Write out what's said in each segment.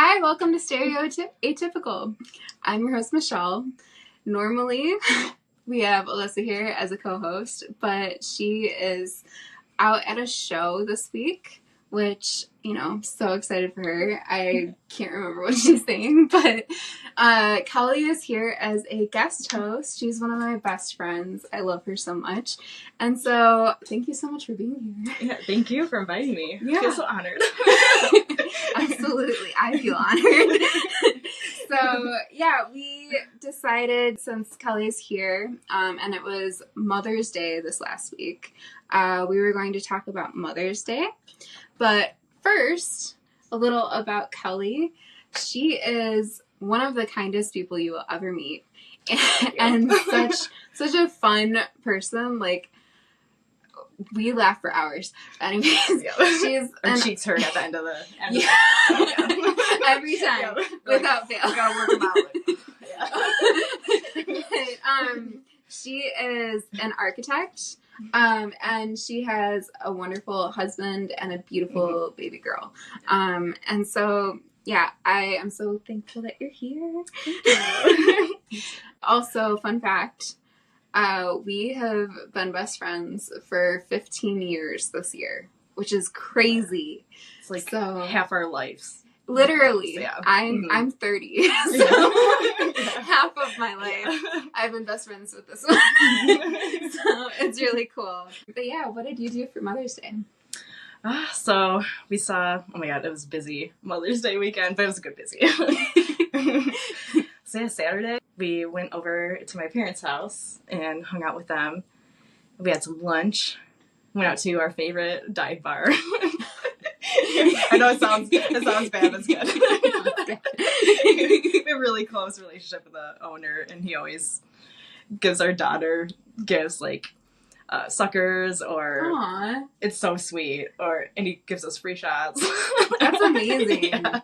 Hi, welcome to Stereo-Atypical. I'm your host, Michelle. Normally, we have Alyssa here as a co-host, but she is out at a show this week, which, I'm so excited for her. I can't remember what she's saying, but Kelly is here as a guest host. She's one of my best friends. I love her so much. And so, thank you so much for being here. Yeah, thank you for inviting me. Yeah. I feel so honored. Absolutely. I feel honored. So, we decided since Kelly's here, and it was Mother's Day this last week, we were going to talk about Mother's Day. But first, a little about Kelly. She is one of the kindest people you will ever meet. And such a fun person. Like, we laugh for hours. Anyways, Her cheeks hurt at the end of the end. Yeah. Every time, without fail. You gotta work them out. She is an architect, and she has a wonderful husband and a beautiful baby girl. And so, I am so thankful that you're here. Thank you. Also, fun fact, we have been best friends for 15 years this year, which is crazy. It's like half our lives. Literally, Yeah. I'm 30, so half of my life I've been best friends with this one. So it's really cool. But what did you do for Mother's Day? So we saw, oh my god, it was busy Mother's Day weekend, but it was a good busy. So Saturday, we went over to my parents' house and hung out with them. We had some lunch, went out to our favorite dive bar. I know it sounds bad, but it's good. We have a really close relationship with the owner, and he always gives our daughter gifts like suckers, or Aww. It's so sweet, and he gives us free shots. That's amazing. Yeah.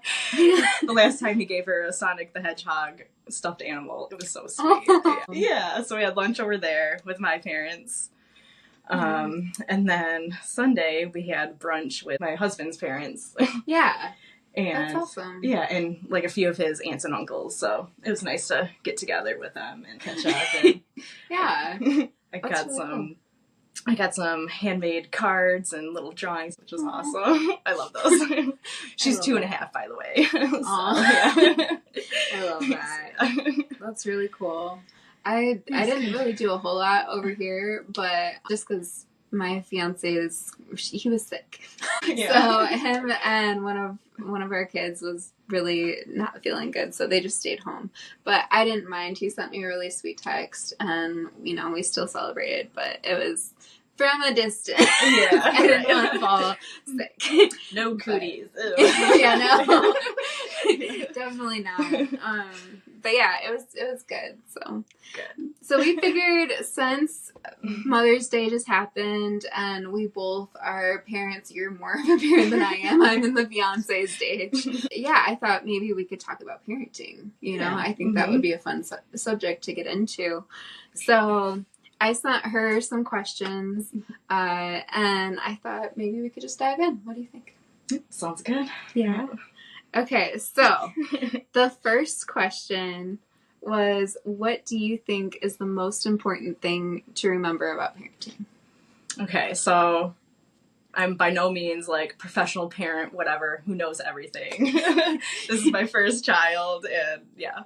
The last time he gave her a Sonic the Hedgehog stuffed animal. It was so sweet. Yeah, so we had lunch over there with my parents. And then Sunday we had brunch with my husband's parents. Yeah. And that's awesome. Yeah, and like a few of his aunts and uncles. So it was nice to get together with them and catch up. And Yeah. I got some handmade cards and little drawings, which was awesome. I love those. She's 2.5, by the way. So, yeah. I love that. That's really cool. I didn't really do a whole lot over here, but just because my fiance he was sick. Yeah. So him and one of our kids was really not feeling good, so they just stayed home. But I didn't mind. He sent me a really sweet text, and we still celebrated, but it was from a distance. Yeah, I didn't want to fall sick. No cooties. Yeah, no. Definitely not. But it was good. So good. So we figured, since Mother's Day just happened and we both are parents, you're more of a parent than I am. I'm in the fiance stage. I thought maybe we could talk about parenting. I think that would be a fun subject to get into. So I sent her some questions, and I thought maybe we could just dive in. What do you think? Sounds good. Yeah. Okay, so the first question was, what do you think is the most important thing to remember about parenting? Okay, so I'm by no means like professional parent, whatever, who knows everything. This is my first child, and yeah.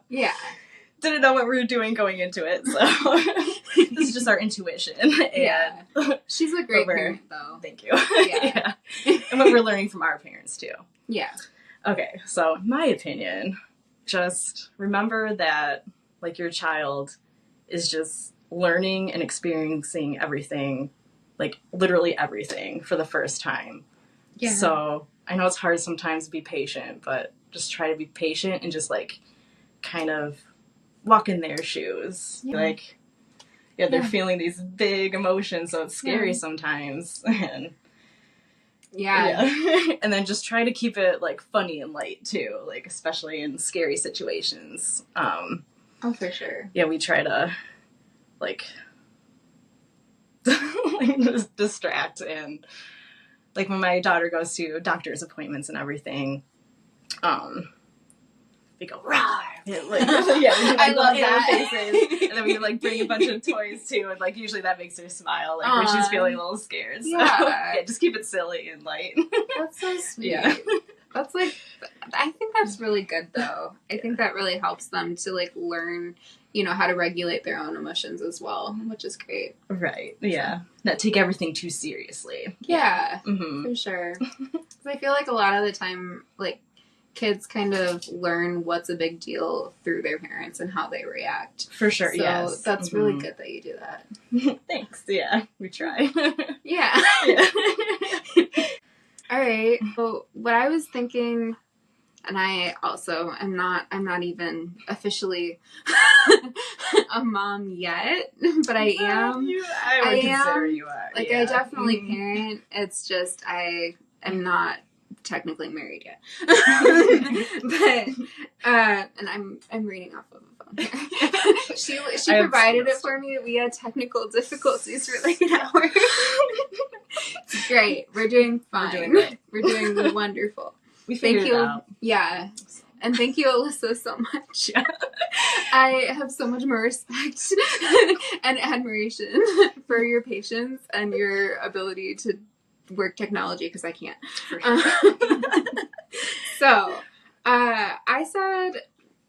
Didn't know what we were doing going into it, so this is just our intuition. Yeah. And she's a great parent, though. Thank you. Yeah. And what we're learning from our parents, too. Yeah. Okay, so my opinion, just remember that, like, your child is just learning and experiencing everything, like, literally everything for the first time. Yeah. So I know it's hard sometimes to be patient, but just try to be patient and just, like, kind of walk in their shoes. Yeah. Like, they're feeling these big emotions, so it's scary sometimes. And and then just try to keep it like funny and light too, like especially in scary situations. Oh, for sure. Yeah, we try to like just distract, and like when my daughter goes to doctor's appointments and everything, we go, rawr! Like, yeah, we do, like, I love little that. faces, and then we like bring a bunch of toys too, and like usually that makes her smile, like when she's feeling a little scared. So yeah, just keep it silly and light. That's so sweet. Yeah. That's like, I think that's really good though. I think that really helps them to like learn, you know, how to regulate their own emotions as well, which is great. Right. Yeah. Not take everything too seriously. Yeah, Mm-hmm. for sure. 'Cause I feel like a lot of the time, like, kids kind of learn what's a big deal through their parents and how they react. For sure, So yes. that's really good that you do that. Thanks. Yeah, we try. Yeah. Yeah. All right. So what I was thinking, and I also I'm not even officially a mom yet, but I am. I would consider you are. Like, yeah. I definitely parent. It's just I am not technically married yet. But and I'm reading off of a phone here. She provided it for me. We had technical difficulties for like an hour. It's great. We're doing fine. We're doing wonderful. We figured it out. Yeah. And thank you, Alyssa, so much. Yeah. I have so much more respect and admiration for your patience and your ability to work technology, because I can't. For sure. So, I said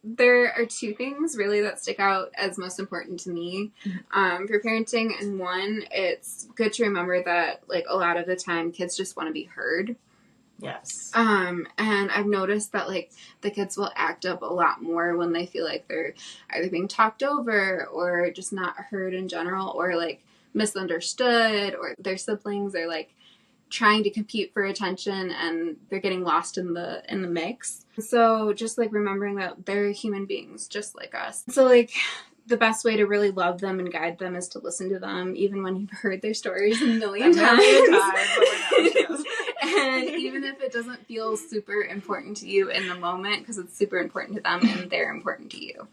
there are two things really that stick out as most important to me for parenting. And one, it's good to remember that like a lot of the time kids just want to be heard. Yes. And I've noticed that like the kids will act up a lot more when they feel like they're either being talked over or just not heard in general, or like misunderstood, or their siblings are like trying to compete for attention and they're getting lost in the mix. So just like remembering that they're human beings just like us. So like the best way to really love them and guide them is to listen to them, even when you've heard their stories a million times. And even if it doesn't feel super important to you in the moment, because it's super important to them and they're important to you.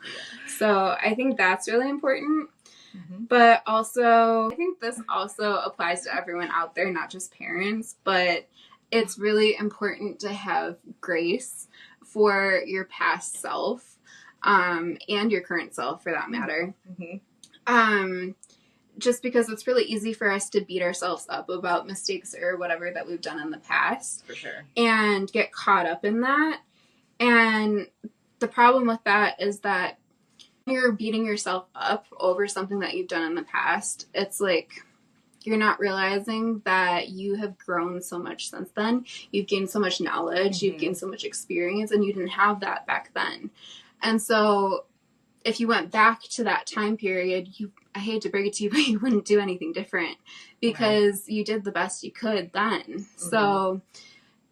So I think that's really important. Mm-hmm. But also, I think this also applies to everyone out there, not just parents, but it's really important to have grace for your past self, and your current self for that matter. Mm-hmm. Just because it's really easy for us to beat ourselves up about mistakes or whatever that we've done in the past. For sure. And get caught up in that. And the problem with that is that you're beating yourself up over something that you've done in the past, it's like you're not realizing that you have grown so much since then. You've gained so much knowledge, mm-hmm. You've gained so much experience, and you didn't have that back then. And so if you went back to that time period, I hate to break it to you, but you wouldn't do anything different because you did the best you could then. Mm-hmm. So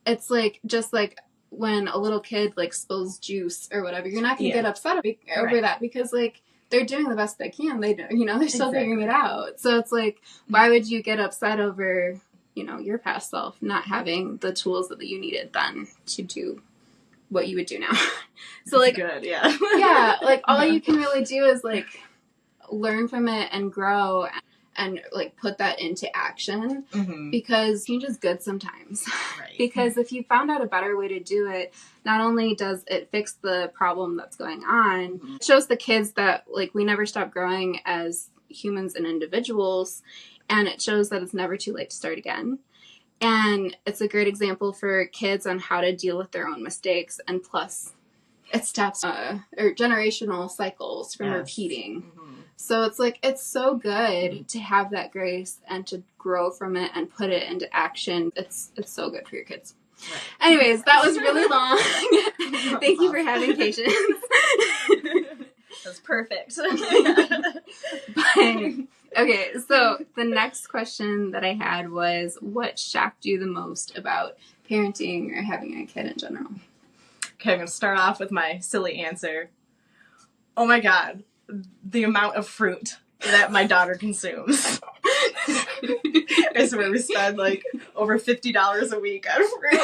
it's like, just like when a little kid like spills juice or whatever, you're not going to get upset over that because like they're doing the best they can. They don't, they're still figuring it out. So it's like, why would you get upset over, your past self not having the tools that you needed then to do what you would do now? So like, good, yeah. Yeah, like all you can really do is like learn from it and grow and like put that into action, mm-hmm. because change is good sometimes. Right. Because if you found out a better way to do it, not only does it fix the problem that's going on, mm-hmm. It shows the kids that like we never stop growing as humans and individuals, and it shows that it's never too late to start again. And it's a great example for kids on how to deal with their own mistakes, and plus it stops or generational cycles from repeating. Mm-hmm. So it's like, it's so good to have that grace and to grow from it and put it into action. It's so good for your kids. Right. Anyways, that was really long. Thank you for having patience. That's perfect. Okay, so the next question that I had was, what shocked you the most about parenting or having a kid in general? Okay, I'm going to start off with my silly answer. Oh my God, the amount of fruit that my daughter consumes. I swear we spend like over $50 a week on fruit.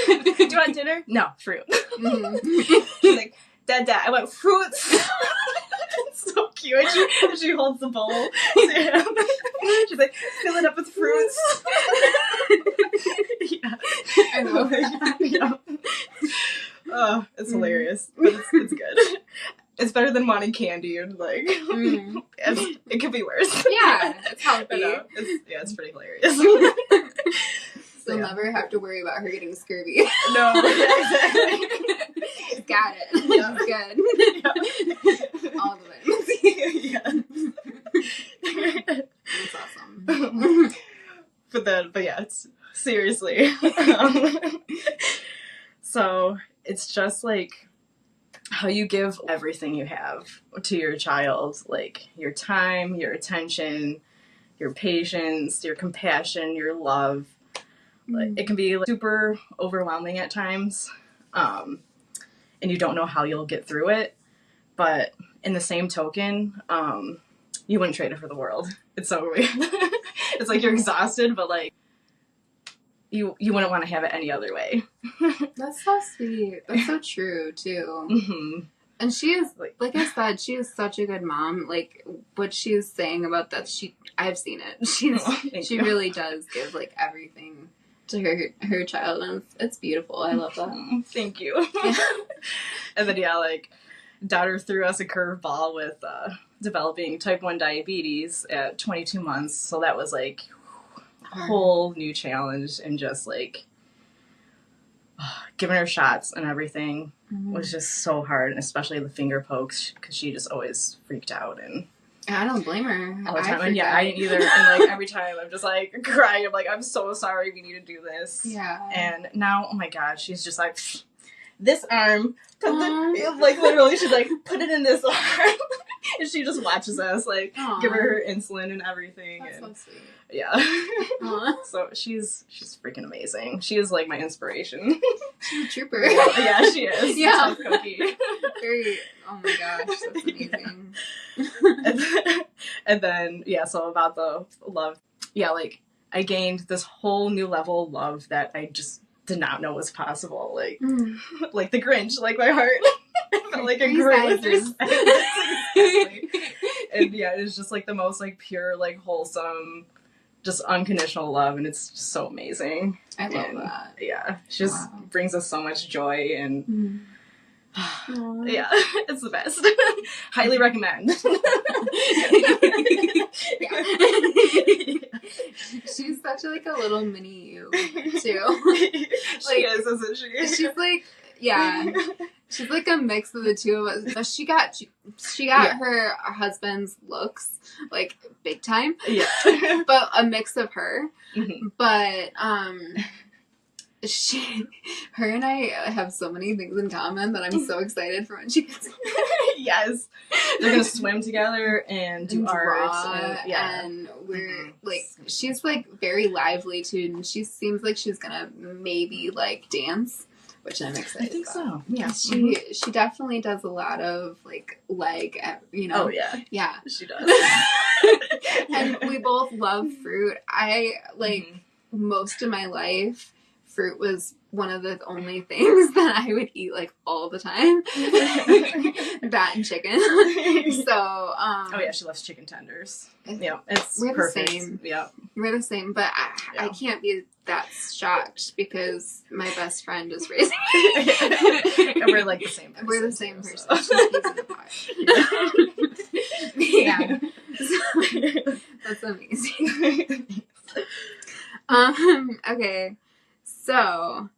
Do you want dinner? No, fruit. Mm-hmm. She's like, Dad, I want fruits. It's so cute. And she holds the bowl. Yeah. She's like, fill it up with fruits. Yeah. I love that. Yeah. Oh, it's hilarious, but it's good. It's better than wanting candy and like it could be worse. Yeah, it's healthy. It's pretty hilarious. You'll never have to worry about her getting scurvy. No, exactly. Got it. Yeah. Good. Yeah. All the vitamins. Yeah. That's awesome. But yeah, it's seriously. So it's just like how you give everything you have to your child, like your time, your attention, your patience, your compassion, your love. Like, it can be like, super overwhelming at times, and you don't know how you'll get through it. But in the same token, you wouldn't trade it for the world. It's so weird. It's like you're exhausted, but like you wouldn't want to have it any other way. That's so sweet. That's so true too. Mm-hmm. And she is, like I said, she is such a good mom. Like what she's saying about that, I've seen it. She really does give like everything to her child, and it's beautiful. I love that. Thank you. Yeah. And then like daughter threw us a curveball with developing type 1 diabetes at 22 months, so that was like a whole new challenge, and just like giving her shots and everything was just so hard, and especially the finger pokes, because she just always freaked out. And I don't blame her all the time. And yeah, I didn't either. And like every time I'm just like crying. I'm like, I'm so sorry, we need to do this. Yeah. And now, oh my god, she's just like, this arm, like literally she's like, put it in this arm. And she just watches us like give her insulin and everything. That's and so sweet. Yeah. So she's freaking amazing. She is like my inspiration. She's a trooper. Yeah, she is. Yeah. So cookie. Very, oh my gosh, that's amazing. And then, yeah, so about the love. Yeah, like I gained this whole new level of love that I just did not know was possible. Like, like the Grinch, like my heart. I felt like a Grinch. Exactly. And yeah, it's just like the most like pure, like wholesome, just unconditional love, and it's just so amazing. I love that. Yeah, she just brings us so much joy, and yeah, it's the best. Highly recommend. She's such like a little mini you too. She is, isn't she? She's like, yeah. She's like a mix of the two of us. But she got her husband's looks, like, big time. Yeah. But a mix of her. Mm-hmm. But, her and I have so many things in common that I'm so excited for when she gets Yes. They're going to swim together and do art. And we're, like, she's, like, very lively, too. And she seems like she's going to maybe, like, dance. Which I'm excited I think about. so. Yeah. She definitely does a lot of, like, leg, you know. Oh, yeah. Yeah. She does. And we both love fruit. I, like, most of my life, fruit was one of the only things that I would eat, like, all the time. That and chicken. So, oh, yeah, she loves chicken tenders. Yeah, we're perfect. The same. Yeah. We're the same, but I can't be that shocked because my best friend is raising me. And we're like the same person. We're the same person. So. Yeah. So, that's amazing. Okay. So,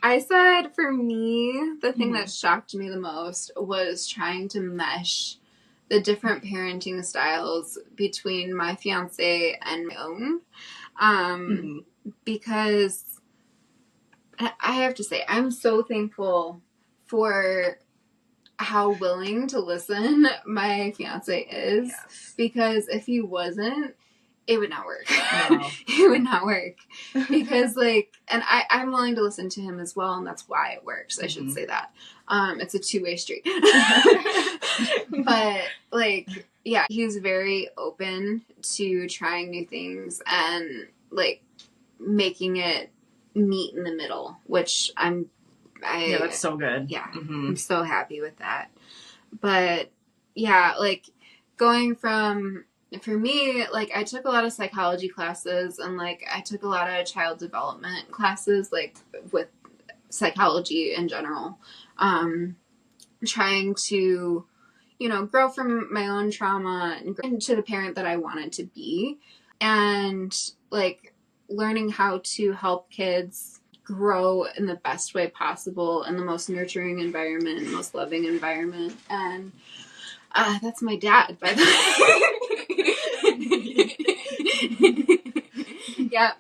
I said for me, the thing that shocked me the most was trying to mesh the different parenting styles between my fiance and my own. Because I have to say, I'm so thankful for how willing to listen my fiance is. Yes. Because if he wasn't, it would not work. No. It would not work. Because, like, and I'm willing to listen to him as well, and that's why it works. I should say that. It's a two-way street. But, like, yeah, he's very open to trying new things and, like, making it meet in the middle, which yeah, that's so good. Yeah, I'm so happy with that. But, yeah, like, going from... For me, like, I took a lot of psychology classes and, like, I took a lot of child development classes, like, with psychology in general. Trying to, grow from my own trauma and grow into the parent that I wanted to be. And like learning how to help kids grow in the best way possible in the most nurturing environment, most loving environment. And that's my dad, by the way. Yeah.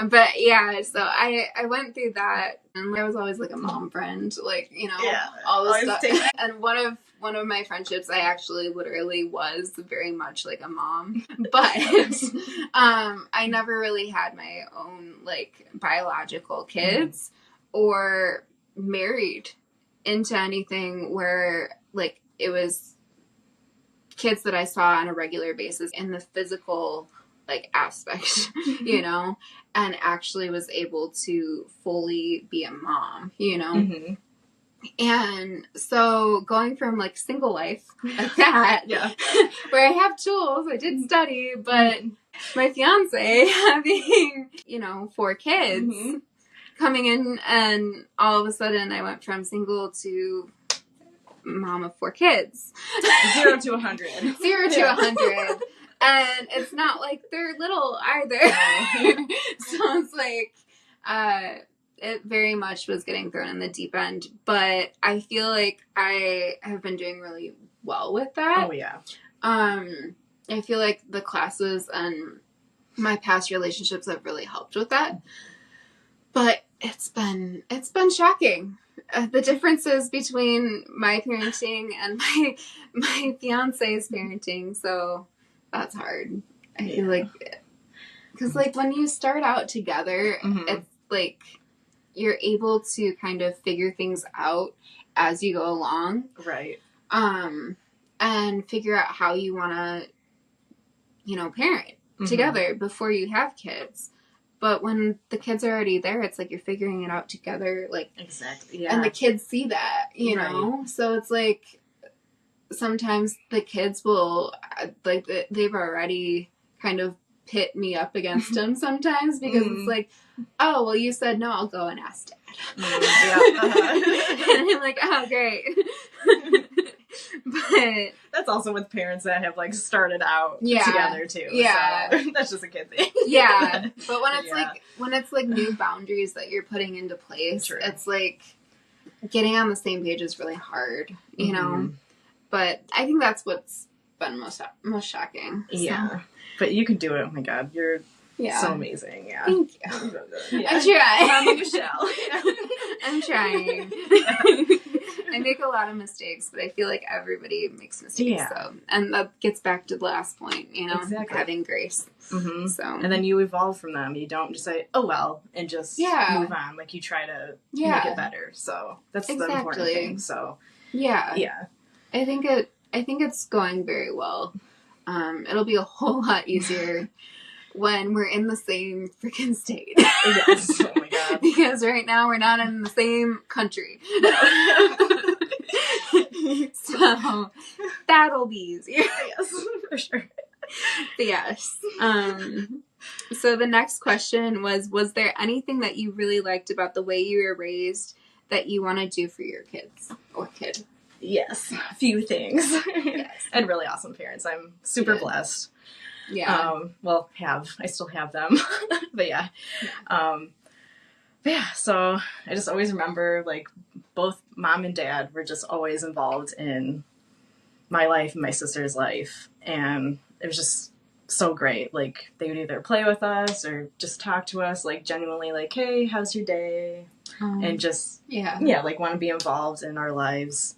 But yeah, so I went through that, and I was always like a mom friend, like, all this stuff. And one of my friendships, I actually literally was very much like a mom, but I never really had my own like biological kids or married into anything where like it was kids that I saw on a regular basis in the physical like aspect, and actually was able to fully be a mom, Mm-hmm. And so going from like single life like that, where I have tools, I did study, but my fiance having, 4 kids coming in, and all of a sudden I went from single to mom of 4 kids. 0 to 100. 0 to 100. And it's not like they're little either. So it's like, it very much was getting thrown in the deep end. But I feel like I have been doing really well with that. Oh, yeah. I feel like the classes and my past relationships have really helped with that. But it's been shocking. The differences between my parenting and my fiance's parenting. So that's hard. I feel like, because like when you start out together, it's like you're able to kind of figure things out as you go along. Right. And figure out how you want to, parent together before you have kids. But when the kids are already there, it's like you're figuring it out together. Like, exactly. Yeah. And the kids see that, know? So it's like sometimes the kids will, like, they've already kind of pit me up against them sometimes because it's like, oh, well, you said no, I'll go and ask Dad. And I'm like, oh, great. But that's also with parents that have like started out together too. Yeah. So that's just a kid thing. Yeah. But when it's like new boundaries that you're putting into place, it's like getting on the same page is really hard, you know? But I think that's what's been most shocking. So. Yeah. But you can do it. Oh my God. You're so amazing. Yeah. Thank you. Yeah. I try. Mama Michelle. I'm trying. I make a lot of mistakes, but I feel like everybody makes mistakes. Yeah. So, and that gets back to the last point, exactly. having grace. So, and then you evolve from them. You don't just say, "Oh well," and just move on. Like you try to make it better. So that's the important thing. So yeah. I think it's going very well. It'll be a whole lot easier when we're in the same freaking state. Yes. Oh my God. Because right now we're not in the same country. So that'll be easier. Yes, for sure. But yes. So the next question was there anything that you really liked about the way you were raised that you want to do for your kids or kid? Yes, a few things. Yes. And really awesome parents. I'm super blessed. Yeah. I still have them. But yeah. So I just always remember like both mom and dad were just always involved in my life and my sister's life. And it was just so great. Like they would either play with us or just talk to us like genuinely like, hey, how's your day? And just, like want to be involved in our lives.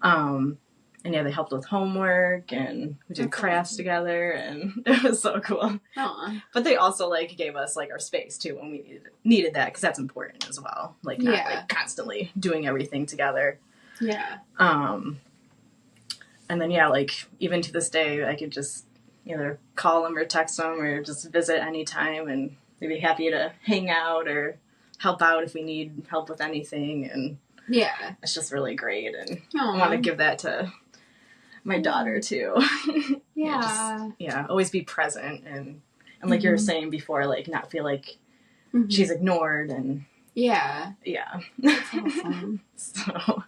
And they helped with homework and we did crafts together and it was so cool. Aww. But they also like gave us like our space too when we needed that because that's important as well. Like not like constantly doing everything together. Yeah. And then like even to this day I could just either call them or text them or just visit anytime and they'd be happy to hang out or help out if we need help with anything and it's just really great and I want to give that to my daughter too. Always be present and like you were saying before, like not feel like she's ignored and Yeah. Yeah. That's awesome. So,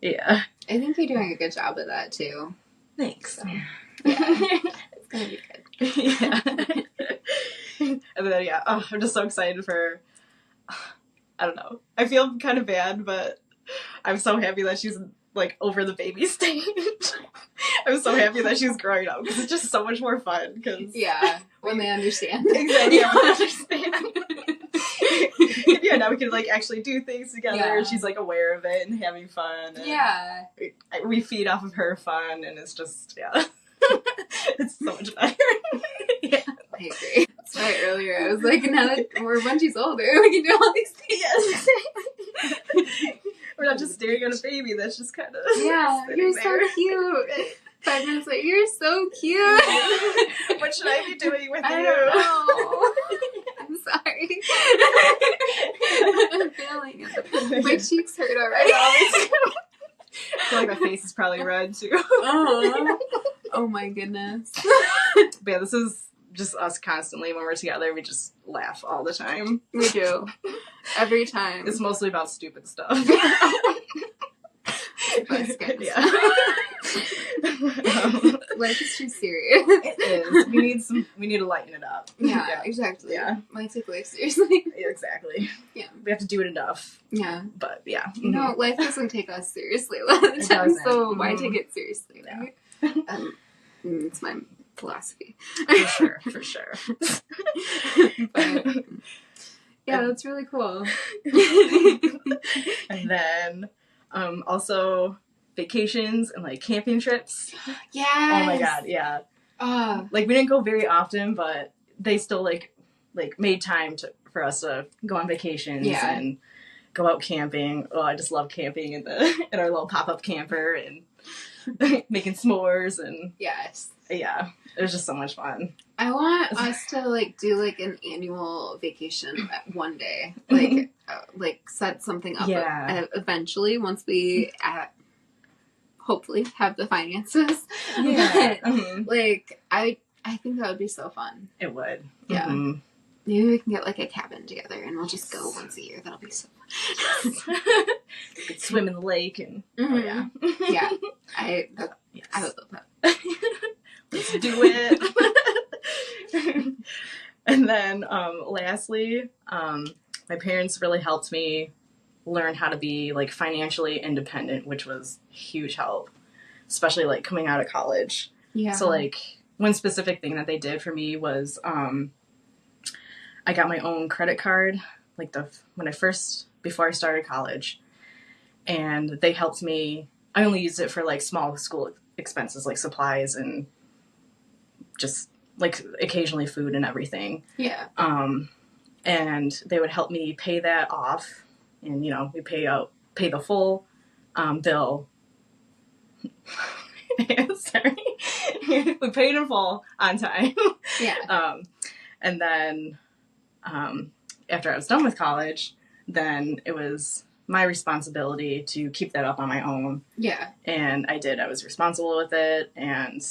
yeah. I think you're doing a good job of that too. Thanks. So, yeah. It's gonna be good. Yeah. And then, yeah, I'm just so excited for, I don't know. I feel kind of bad, but I'm so happy that she's, like, over the baby stage. I'm so happy that she's growing up, because it's just so much more fun. Cause yeah, when they understand. Exactly, when they understand. Yeah, now we can, like, actually do things together, Yeah. and she's, like, aware of it and having fun. And Yeah. we feed off of her fun, and it's just, yeah. It's so much better. Yeah. I agree. That's why earlier I was like, now that when she's older, we can do all these things. Yes. We're not just staring at a baby that's just kind of you're there. so cute. 5 minutes later, you're so cute. What should I be doing with I you? don't know. I'm sorry. I'm feeling it. My cheeks hurt already. I feel like my face is probably red too. Oh my goodness. But yeah, this is just us constantly when we're together. We just laugh all the time. We do. Every time. It's mostly about stupid stuff. Yeah. Life is too serious. It is. We need to lighten it up. Yeah, exactly. Yeah. I take life seriously. Yeah, exactly. Yeah. We have to do it enough. Yeah. But yeah. No, life doesn't take us seriously a lot of the It time, doesn't. so why take it seriously, right? It's my philosophy. For sure. But, yeah, that's really cool. And then also vacations and like camping trips. Yes. Oh my god, yeah. Like we didn't go very often, but they still like made time for us to go on vacations and go out camping. Oh, I just love camping in our little pop-up camper and making s'mores and yes. Yeah, it was just so much fun. I want us to like do like an annual vacation one day, like set something up. Eventually, once we hopefully have the finances. Yeah, but, like I think that would be so fun. It would. Yeah. Mm-hmm. Maybe we can get like a cabin together and we'll just go once a year. That'll be so fun. We could swim in the lake and oh yeah. Yeah. I would love that. Let's do it. And then lastly, my parents really helped me learn how to be like financially independent, which was huge help, especially like coming out of college. Yeah. So like one specific thing that they did for me was I got my own credit card like before I started college, and they helped me. I only used it for like small school expenses like supplies and just like occasionally food and everything. Yeah. And they would help me pay that off, and you know we pay the full bill. Sorry. We paid in full on time. Yeah. And then after I was done with college, then it was my responsibility to keep that up on my own. Yeah. And I did. I was responsible with it, and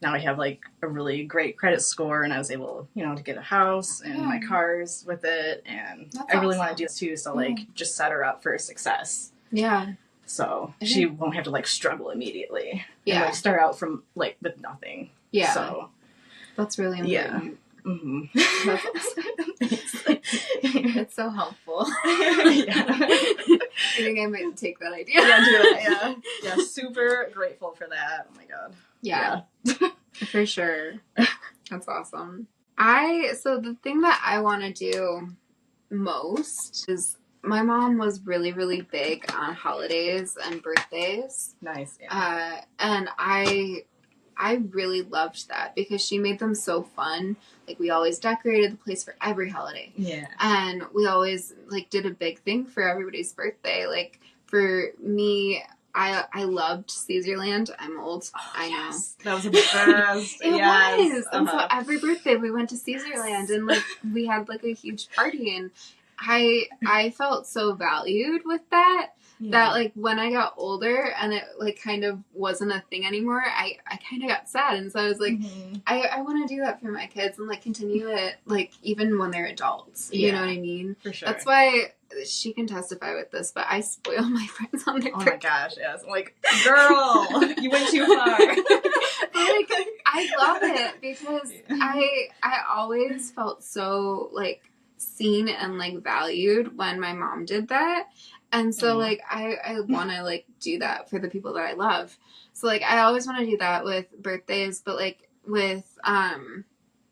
now I have like a really great credit score, and I was able, to get a house and my cars with it, and that's I really awesome. want to do this too. So like, just set her up for success. Yeah. So she won't have to like struggle immediately. Yeah. And, like start out from like with nothing. Yeah. So that's really important. Yeah. Mm-hmm. That's awesome. It's so helpful. Yeah. I think I might take that idea. Yeah, do that. Yeah. Yeah. Super grateful for that. Oh my god. Yeah. For sure. That's awesome. So the thing that I want to do most is my mom was really, really big on holidays and birthdays. Nice. Yeah. And I really loved that because she made them so fun. Like we always decorated the place for every holiday. Yeah. And we always like did a big thing for everybody's birthday. Like for me, I loved Caesarland. I'm old. Oh, I know. Yes. That was the best. It was. And so Uh-huh. every birthday we went to Caesarland and like we had like a huge party, and I felt so valued with that. Yeah. That, like, when I got older and it, like, kind of wasn't a thing anymore, I kind of got sad. And so I was like, I want to do that for my kids and, like, continue it, like, even when they're adults. You know what I mean? For sure. That's why she can testify with this, but I spoil my friends on their birthday. Oh my gosh, yes. I'm like, girl, you went too far. But, like, I love it because I always felt so, like, seen and, like, valued when my mom did that. And so, like, I want to, like, do that for the people that I love. So, like, I always want to do that with birthdays, but, like, with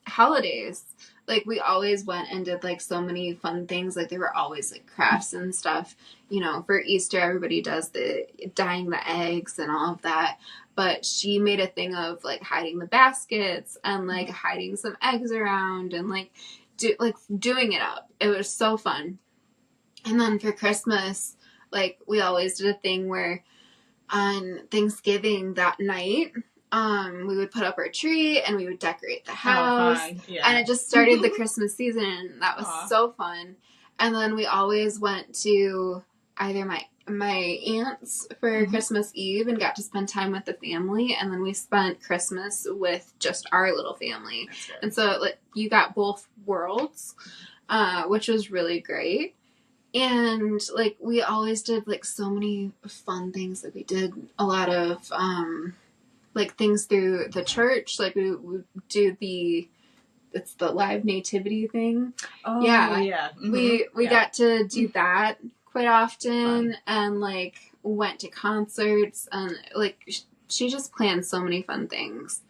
holidays, like, we always went and did, like, so many fun things. Like, there were always, like, crafts and stuff. You know, for Easter, everybody does the dyeing the eggs and all of that. But she made a thing of, like, hiding the baskets and, like, hiding some eggs around and, like, doing it up. It was so fun. And then for Christmas, like, we always did a thing where on Thanksgiving that night, we would put up our tree and we would decorate the house. Oh, fun. Yeah. And it just started the Christmas season, and that was so fun. And then we always went to either my aunt's for Christmas Eve and got to spend time with the family, and then we spent Christmas with just our little family. And so, like, you got both worlds, which was really great. And, like, we always did, like, so many fun things. Like, we did a lot of, like, things through the church. Like, we do it's the live nativity thing. Oh, yeah. Mm-hmm. We got to do that quite often. And, like, went to concerts. And, like, she just planned so many fun things.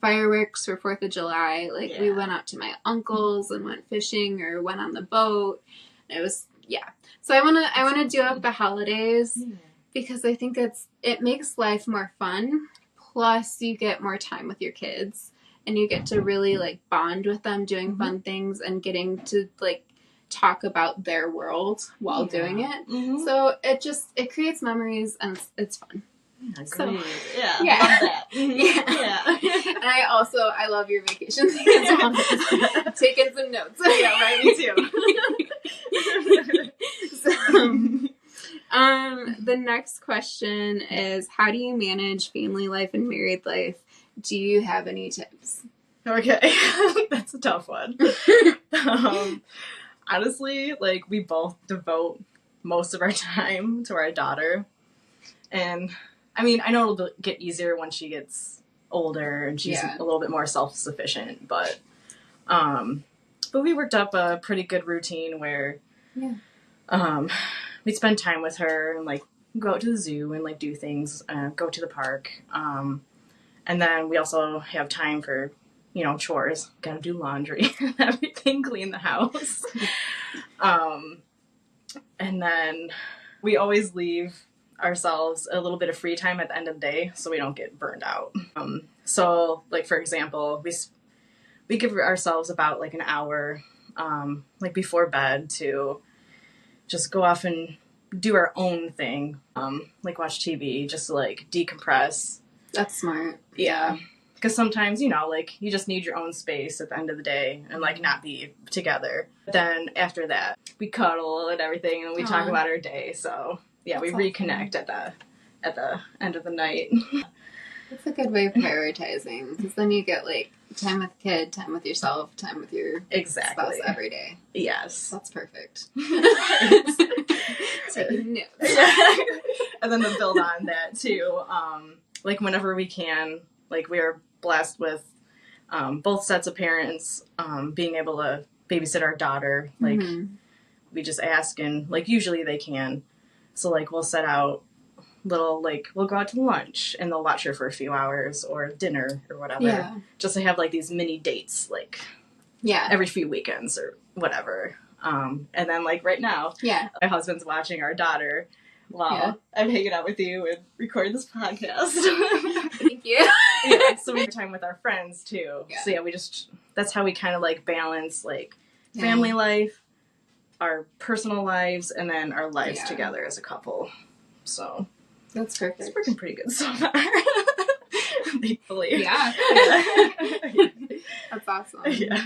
Fireworks for 4th of July. Like, we went out to my uncle's and went fishing or went on the boat. It was... Yeah. So I wanna do up the holidays because I think it makes life more fun. Plus you get more time with your kids and you get to really, like, bond with them doing fun things and getting to, like, talk about their world while doing it. So it creates memories and it's fun. Agreed. So, yeah. Love that. Yeah. And I love your vacations as well. Taking some notes. Yeah, right, me too. The next question is, how do you manage family life and married life? Do you have any tips? Okay. That's a tough one. Honestly, like, we both devote most of our time to our daughter. And, I mean, I know it'll get easier when she gets older and she's a little bit more self-sufficient, but we worked up a pretty good routine where we'd spend time with her and, like, go out to the zoo and, like, do things, go to the park. And then we also have time for, you know, chores. Gotta do laundry and everything, clean the house. And then we always leave ourselves a little bit of free time at the end of the day so we don't get burned out. So, like, for example, we give ourselves about, like, an hour, like, before bed to just go off and do our own thing, like, watch TV, just to, like, decompress. That's smart. Yeah. Because sometimes, you know, like, you just need your own space at the end of the day and, like, not be together. Then after that, we cuddle and everything and we talk about our day. So, yeah, we reconnect at the end of the night. That's a good way of prioritizing, because then you get, like, time with kid, time with yourself, time with your spouse every day. Yes. That's perfect. Taking notes. And then to build on that, too, like, whenever we can, like, we are blessed with both sets of parents being able to babysit our daughter. Like, we just ask, and, like, usually they can. So, like, we'll set out little, like, we'll go out to lunch and they'll watch her for a few hours or dinner or whatever, just to have, like, these mini dates, like, every few weekends or whatever. And then, like, right now, my husband's watching our daughter while I'm hanging out with you and recording this podcast. Thank you. So we have time with our friends too. So we just, that's how we kind of, like, balance, like, family life, our personal lives, and then our lives together as a couple. So that's perfect. It's working pretty good so far. thankfully. Yeah. Yeah. That's awesome. Yeah.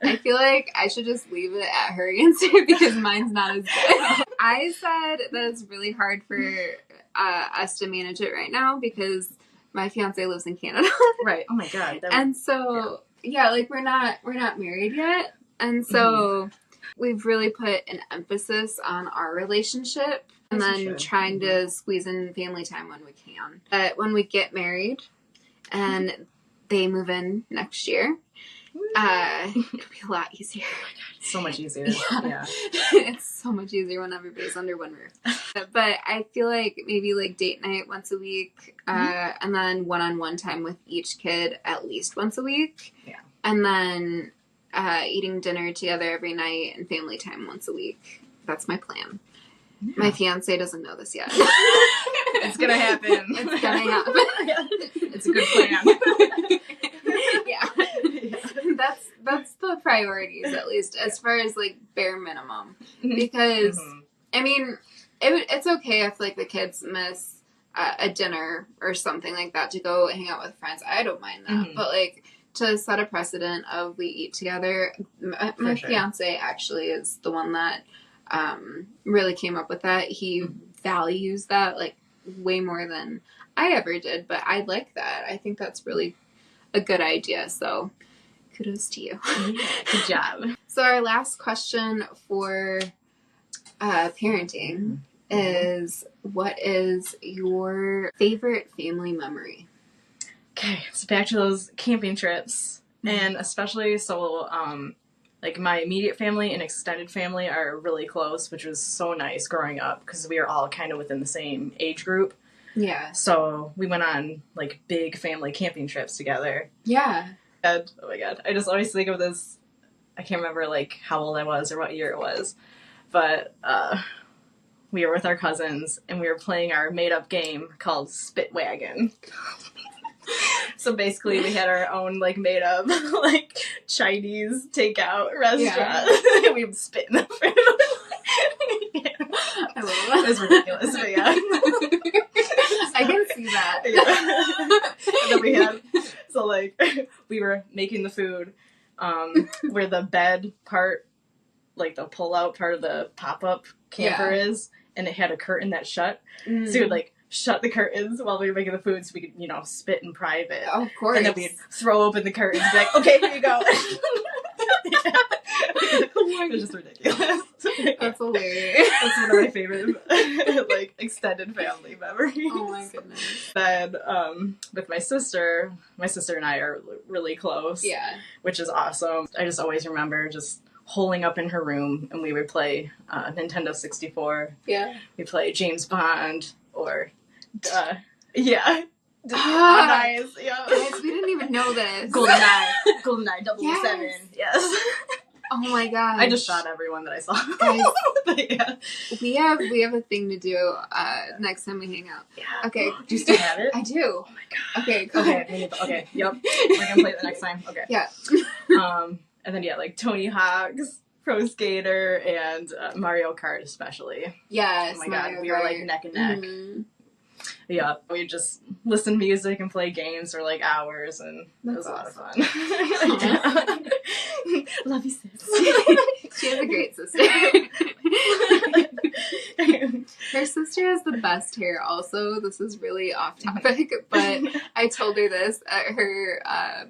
I feel like I should just leave it at her answer because mine's not as good. I said that it's really hard for us to manage it right now because my fiance lives in Canada. Right. Oh my God. And so, yeah, like we're not married yet. And so we've really put an emphasis on our relationship and then trying to squeeze in family time when we can. But when we get married and they move in next year, it'll be a lot easier. Oh my God, so much easier. Yeah. It's so much easier when everybody's under one roof. But I feel like maybe like date night once a week, and then one-on-one time with each kid at least once a week. Yeah. And then eating dinner together every night and family time once a week. That's my plan. Yeah. My fiance doesn't know this yet. It's gonna happen. It's gonna happen. It's a good plan. Yeah. That's the priorities, at least as far as like bare minimum. Because I mean, it's okay if like the kids miss a dinner or something like that to go hang out with friends. I don't mind that, but like to set a precedent of we eat together. My fiance actually is the one that really came up with that. He values that like way more than I ever did, but I like that. I think that's really a good idea. So kudos to you. Yeah, good job. So our last question for parenting is, what is your favorite family memory? Okay, so back to those camping trips, and especially like my immediate family and extended family are really close, which was so nice growing up because we were all kind of within the same age group. Yeah. So we went on like big family camping trips together. Yeah. And, oh my God, I just always think of this. I can't remember like how old I was or what year it was, but we were with our cousins and we were playing our made-up game called Spitwagon. So basically we had our own like made-up like Chinese takeout restaurant. Yeah. We would spit in the food. Yeah. I love that. It was ridiculous, but yeah. I can see that. Yeah. And then we had, so like we were making the food where the bed part, like the pull-out part of the pop-up camper is, and it had a curtain that shut. So we would like shut the curtains while we were making the food so we could, you know, spit in private. Of course. And then we'd throw open the curtains and be like, okay, here you go. It was just ridiculous. That's hilarious. That's one of my favorite like extended family memories. Oh my goodness. Then with my sister and I are really close. Yeah. Which is awesome. I just always remember just holing up in her room and we would play Nintendo 64. Yeah. We play James Bond or Eyes. Yeah. Guys, we didn't even know this. GoldenEye 007. Yes. Oh my God. I just shot everyone that I saw. Guys, yeah. we have a thing to do next time we hang out. Yeah. Okay. Do you still have it? I do. Oh my God. Okay, go ahead. Okay, yep. We're gonna play it the next time. Okay. Yeah. And then like Tony Hawk's Pro Skater and Mario Kart especially. Yes. Oh my God, we were like neck and neck. Mm-hmm. Yeah, we just listen to music and play games for like hours, and it was a lot of fun. Love you, sis. She has a great sister. Her sister has the best hair also. This is really off topic, but I told her this at her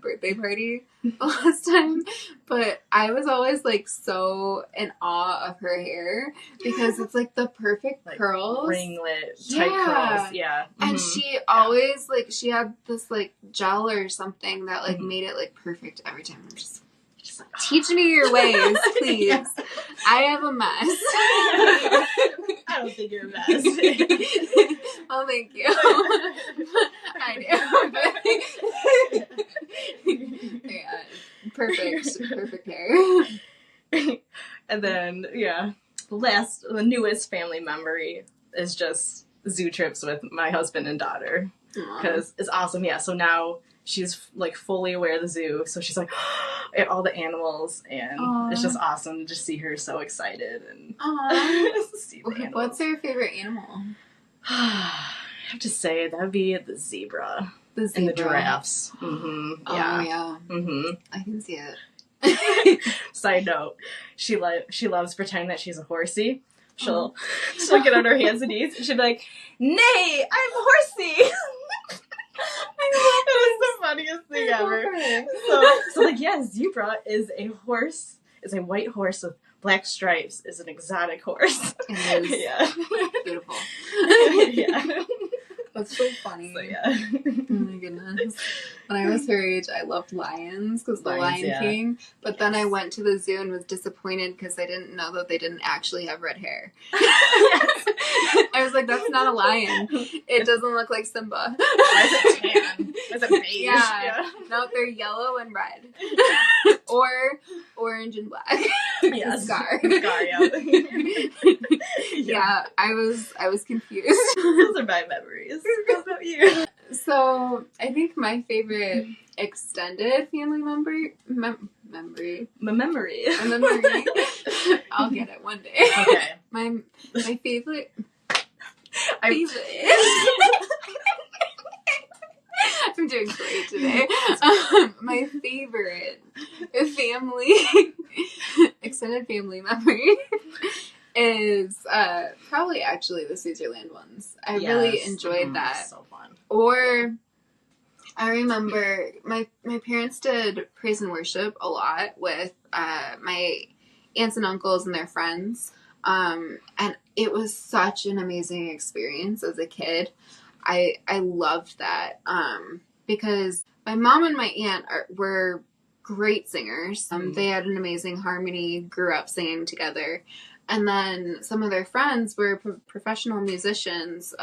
birthday party last time. But I was always like so in awe of her hair because it's like the perfect like curls. Ringlet type curls. Yeah. And she always like she had this like gel or something that like made it like perfect every time. I'm just like, teach me your ways, please. Yeah. I have a mess. I don't think you're a mess. Oh, thank you. I do. Yeah, perfect hair. And then the newest family memory is just zoo trips with my husband and daughter because it's awesome. Yeah, so now she's like fully aware of the zoo, so she's like at all the animals, and it's just awesome to just see her so excited and see the animals. What's her favorite animal? I have to say that would be the zebra. The and the zebra. giraffes. Oh, Yeah. yeah. Mm-hmm. I can see it. Side note, she loves pretending that she's a horsey. She'll get on her hands and knees and she'll be like, "Nay, I'm horsey." It is the funniest thing ever. So like, yeah, zebra is a horse. Is a white horse with black stripes. Is an exotic horse. It is. Yeah. Beautiful. Yeah. That's so funny. So yeah. Oh my goodness. When I was her age, I loved lions because the Lion King. But then I went to the zoo and was disappointed because I didn't know that they didn't actually have red hair. I was like, that's not a lion. It doesn't look like Simba. Why is it tan? Why is it beige? Yeah. No, they're yellow and red. Or orange and black. Yes. Scar. Yeah. Yeah, I was confused. Those are my memories. How about you? So, I think my favorite extended family memory. My memory. I'll get it one day. Okay. My favorite. I'm doing great today. My favorite extended family memory is probably actually the Switzerland ones. I really enjoyed that. So fun. Or I remember my parents did praise and worship a lot with my aunts and uncles and their friends. And it was such an amazing experience as a kid. I loved that because my mom and my aunt were great singers. They had an amazing harmony, grew up singing together. And then some of their friends were professional musicians.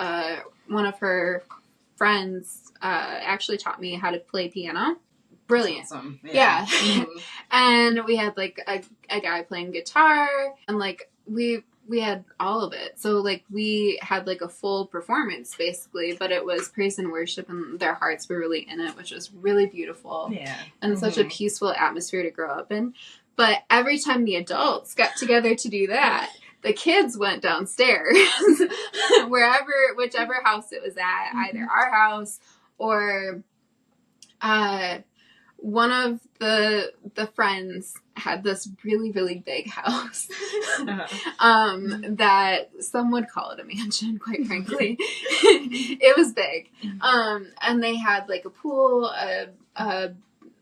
One of her friends actually taught me how to play piano. Brilliant. Awesome. Yeah. Mm-hmm. And we had like a guy playing guitar, and like we had all of it. So like we had like a full performance basically, but it was praise and worship and their hearts were really in it, which was really beautiful. Yeah. And such a peaceful atmosphere to grow up in. But every time the adults got together to do that, the kids went downstairs, whichever house it was at, either our house or one of the friends had this really, really big house that some would call it a mansion, quite frankly. It was big. And they had like a pool, a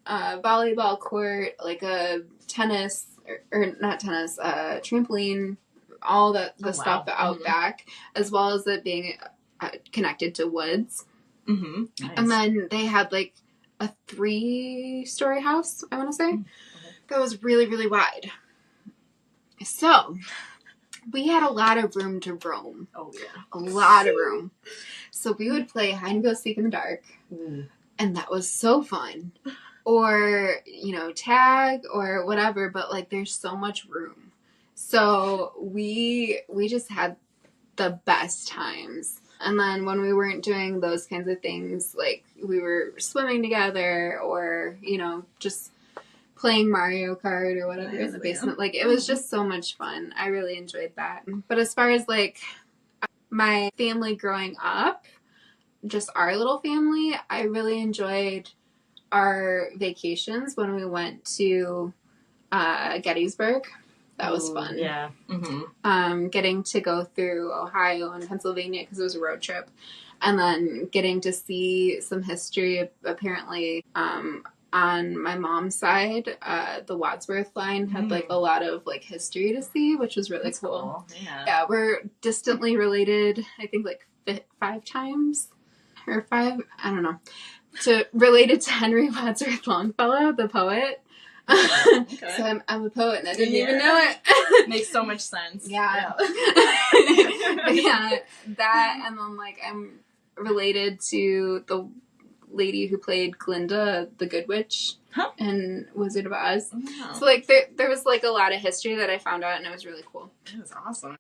volleyball court, like a tennis, or not tennis, trampoline, all the stuff out back, as well as it being connected to woods. Mm-hmm. Nice. And then they had like a 3-story house, I want to say, that was really, really wide. So we had a lot of room to roam. Oh, yeah. A lot of room. So we would play hide and go seek in the dark. And that was so fun. Or, tag or whatever, but like there's so much room. So we just had the best times. And then when we weren't doing those kinds of things, like we were swimming together or, just playing Mario Kart or whatever in the basement. Like it was just so much fun. I really enjoyed that. But as far as like my family growing up, just our little family, I really enjoyed our vacations when we went to Gettysburg. That was fun. Yeah. Mm-hmm. Getting to go through Ohio and Pennsylvania because it was a road trip. And then getting to see some history, apparently, on my mom's side, the Wadsworth line had like a lot of like history to see, which was really cool. Yeah, we're distantly related, I think like 5 times or 5, I don't know, related to Henry Wadsworth Longfellow, the poet. Okay. So I'm a poet and I didn't even know it. Makes so much sense. Yeah. Yeah, that, and then like I'm related to the lady who played Glinda, the Good Witch, in Wizard of Oz. Oh. So like there was like a lot of history that I found out, and it was really cool. It was awesome.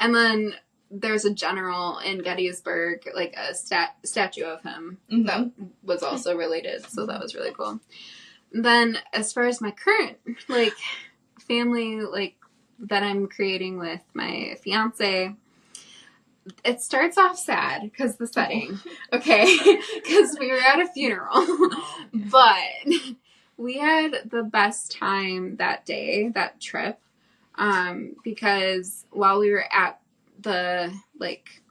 And then there's a general in Gettysburg, like a statue of him that was also related, so that was really cool. Then as far as my current like family like that I'm creating with my fiance, it starts off sad because the setting, okay? Because we were at a funeral, but we had the best time that day, that trip, because while we were at the, like,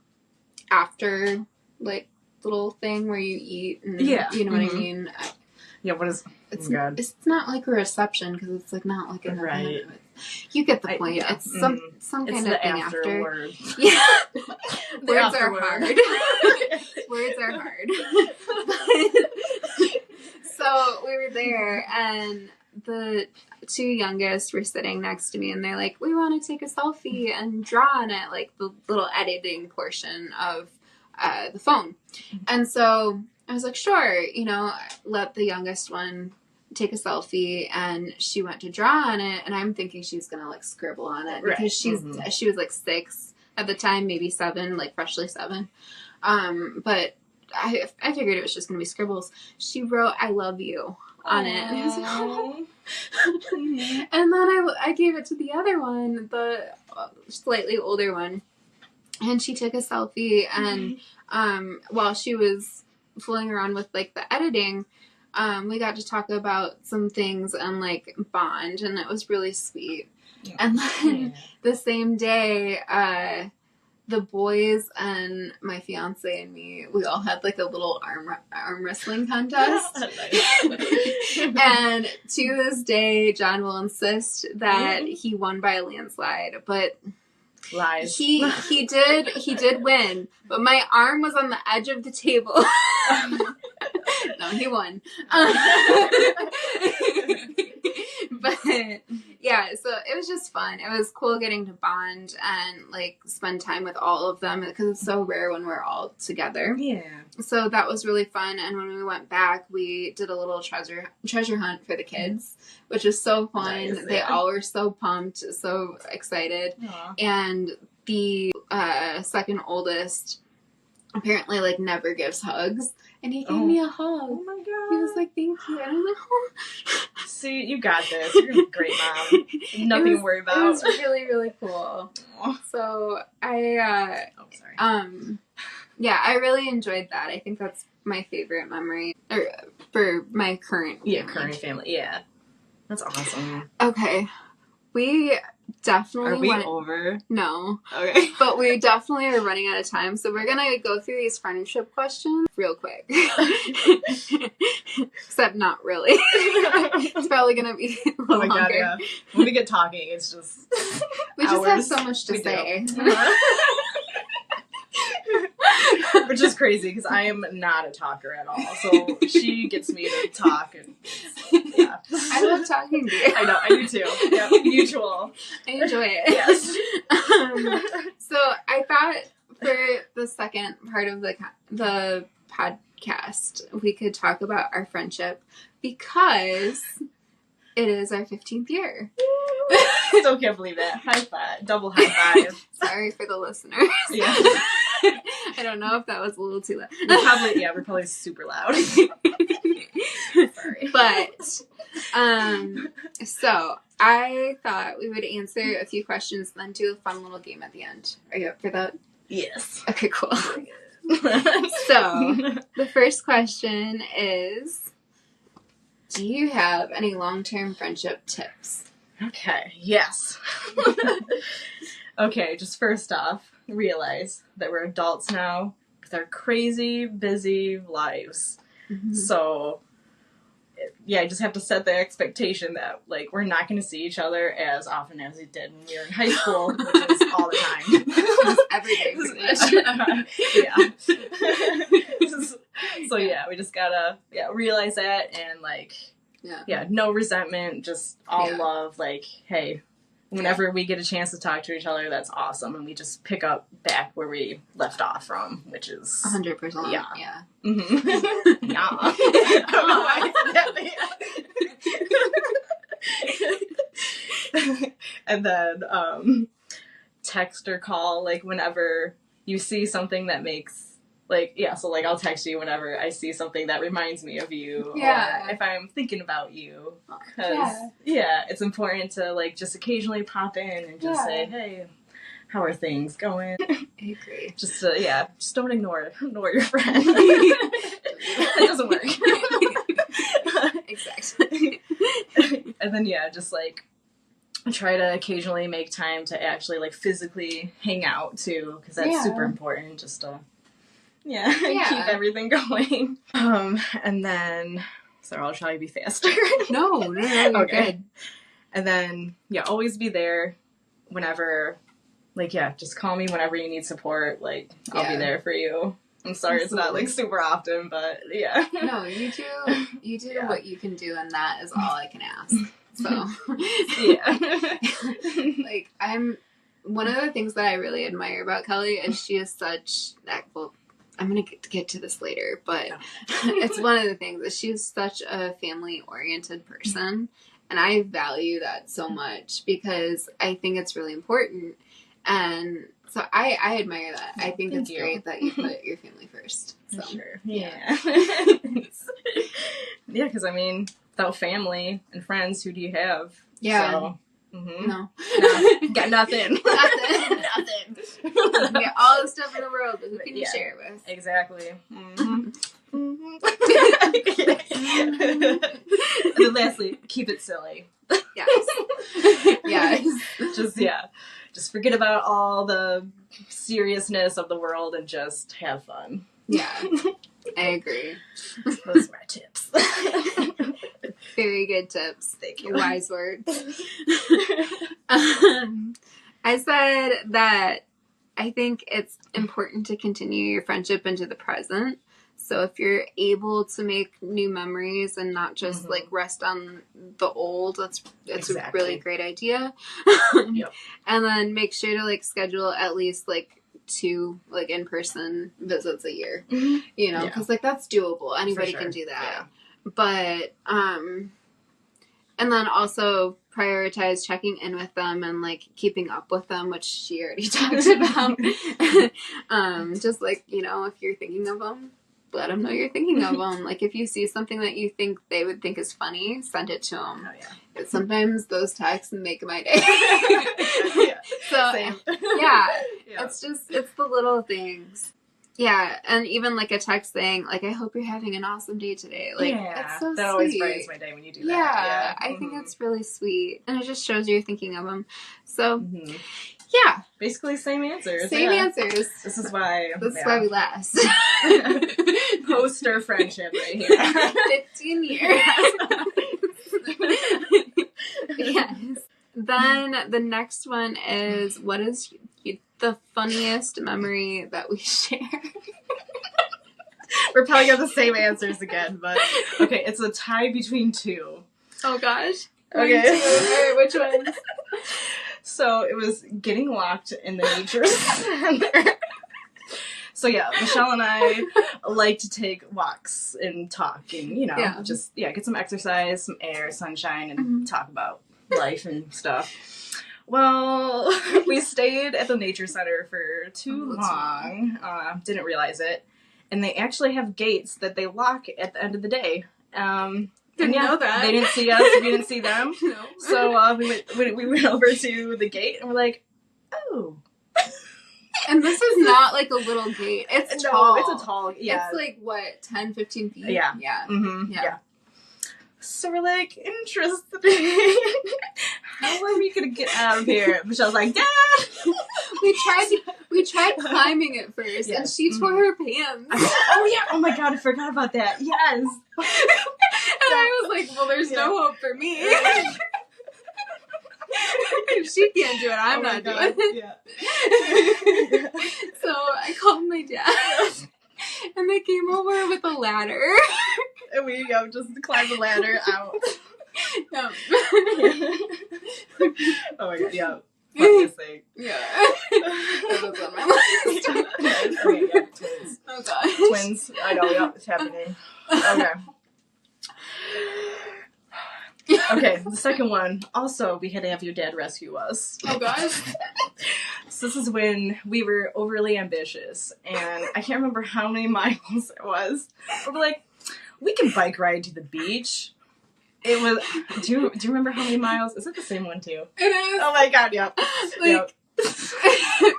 after, like, little thing where you eat and, you know what I mean? Yeah, what is... It's not like a reception because it's like not like an event. You get the point. Yeah. It's some kind of thing after. Yeah, Words are hard. Words are hard. So we were there, and the two youngest were sitting next to me, and they're like, "We want to take a selfie and draw on it, like the little editing portion of the phone." And so I was like, "Sure, you know, let the youngest one take a selfie," and she went to draw on it, and I'm thinking she's gonna like scribble on it because she was like 6 at the time, maybe 7, like freshly 7. But I figured it was just gonna be scribbles. She wrote "I love you" on it, and I was like, "Oh." And then I gave it to the other one, the slightly older one, and she took a selfie, and while she was fooling around with like the editing, we got to talk about some things and like bond, and it was really sweet. Yeah. And then the same day, the boys and my fiance and me, we all had like a little arm wrestling contest. And to this day, John will insist that he won by a landslide, but lies. He did win, but my arm was on the edge of the table. No, he won. But yeah, so it was just fun. It was cool getting to bond and like spend time with all of them because it's so rare when we're all together. Yeah. So that was really fun. And when we went back, we did a little treasure hunt for the kids, which was so fun. Nice, they all were so pumped, so excited. Aww. And the second oldest apparently like never gives hugs, and he gave me a hug. Oh my god! He was like, "Thank you," and I'm like, "Oh." See, you got this. You're a great mom. Nothing to worry about. It was really, really cool. Aww. So I yeah, I really enjoyed that. I think that's my favorite memory for my current family. Yeah, that's awesome. Okay, we definitely are we over? No. Okay. But we definitely are running out of time, so we're gonna go through these friendship questions real quick. Except not really. It's probably gonna be a little longer. God, yeah. When we get talking, it's just we just have so much to say. Which is crazy because I am not a talker at all. So she gets me to talk, and yeah. I love talking to you. I know, I do too. Yeah, mutual. I enjoy it. Yes. So I thought for the second part of the podcast, we could talk about our friendship because it is our 15th year. Still can't believe it. High five. Double high five. Sorry for the listeners. Yeah. I don't know if that was a little too loud. We're probably super loud. Sorry. But, so I thought we would answer a few questions and then do a fun little game at the end. Are you up for that? Yes. Okay, cool. So, the first question is, do you have any long-term friendship tips? Okay, yes. Okay, just first off, realize that we're adults now with our crazy, busy lives. Mm-hmm. So, yeah, I just have to set the expectation that, like, we're not going to see each other as often as we did when we were in high school, which is all the time. Every day, pretty much. Yeah. So, yeah, we just gotta, realize that and, like, no resentment, just all love, like, hey, whenever we get a chance to talk to each other, that's awesome, and we just pick up back where we left off from, which is 100%. Yeah. Mm-hmm. Yeah. I don't know why I said that. And then text or call, like, whenever you see something that makes, like, so, like, I'll text you whenever I see something that reminds me of you. Yeah. Or if I'm thinking about you. Because, it's important to, like, just occasionally pop in and just say, hey, how are things going? I agree. Just don't ignore your friend. That doesn't work. Exactly. And then just like try to occasionally make time to actually like physically hang out too, because that's super important. Just to keep everything going. And then I'll try to be faster. No, you're okay. Good. And then always be there whenever. Like, just call me whenever you need support. Like, I'll be there for you. I'm sorry It's not, like, super often, but, yeah. No, you do what you can do, and that is all I can ask. So, like, one of the things that I really admire about Kelly is she is such, well, I'm going to get to this later, but it's one of the things that she's such a family-oriented person, and I value that so much because I think it's really important. And so I admire that. I think it's great that you put your family first. So. Sure. Yeah. Because I mean, without family and friends, who do you have? Yeah. So, No. Got nothing. Nothing. You get all the stuff in the world, but who can you share it with? Exactly. And then lastly, keep it silly. Yes. Just forget about all the seriousness of the world and just have fun. Yeah, I agree. Those are my tips. Very good tips. Thank you. Wise words. I said that I think it's important to continue your friendship into the present. So if you're able to make new memories and not just like rest on the old, it's a really great idea. Yep. And then make sure to like schedule at least like 2 like in-person visits a year. You know, because like that's doable. Anybody can do that. Yeah. But and then also prioritize checking in with them and like keeping up with them, which she already talked about. Just like, you know, if you're thinking of them, let them know you're thinking of them. Like, if you see something that you think they would think is funny, send it to them. Oh, yeah. But sometimes those texts make my day. So, Same. It's the little things. Yeah, and even, like, a text saying, like, I hope you're having an awesome day today. Like, it's so that sweet. always brightens my day when you do that. Yeah, I think that's really sweet. And it just shows you're thinking of them. So, basically same answers. Same answers. This is why we last. Poster friendship right here. 15 years. Yes. Then the next one is, what is the funniest memory that we share? We're probably got the same answers again, but okay, it's a tie between 2. Oh gosh. Okay. Alright, which ones? So it was getting locked in the nature center. So Michelle and I like to take walks and talk and, you know, just get some exercise, some air, sunshine, and talk about life and stuff. Well, we stayed at the nature center for too long. Didn't realize it. And they actually have gates that they lock at the end of the day. Didn't know that. They didn't see us. We didn't see them. No. So we went over to the gate and we're like, oh. And this is not like a little gate. It's tall. It's a tall, It's like, what, 10, 15 feet? Yeah. Yeah. Mm-hmm. Yeah. So we're like, interested. How are we going to get out of here? Michelle's like, Dad! We tried climbing it first, and she tore her pants. Oh my god, I forgot about that. Yes. And I was like, well, there's no hope for me. If she can't do it, I'm not doing it. Yeah. So I called my dad, and they came over with a ladder. And we just climbed the ladder out. No. Oh my god, yeah. Funniest thing. Yeah. That was on my list. Okay, twins. Oh gosh. Twins. I know, it's happening. Okay, the second one. Also, we had to have your dad rescue us. Oh gosh. So this is when we were overly ambitious, and I can't remember how many miles it was. But we're like, we can bike ride to the beach. It was. Do you remember how many miles? Is it the same one too? It is. Oh my god! Yep. Like,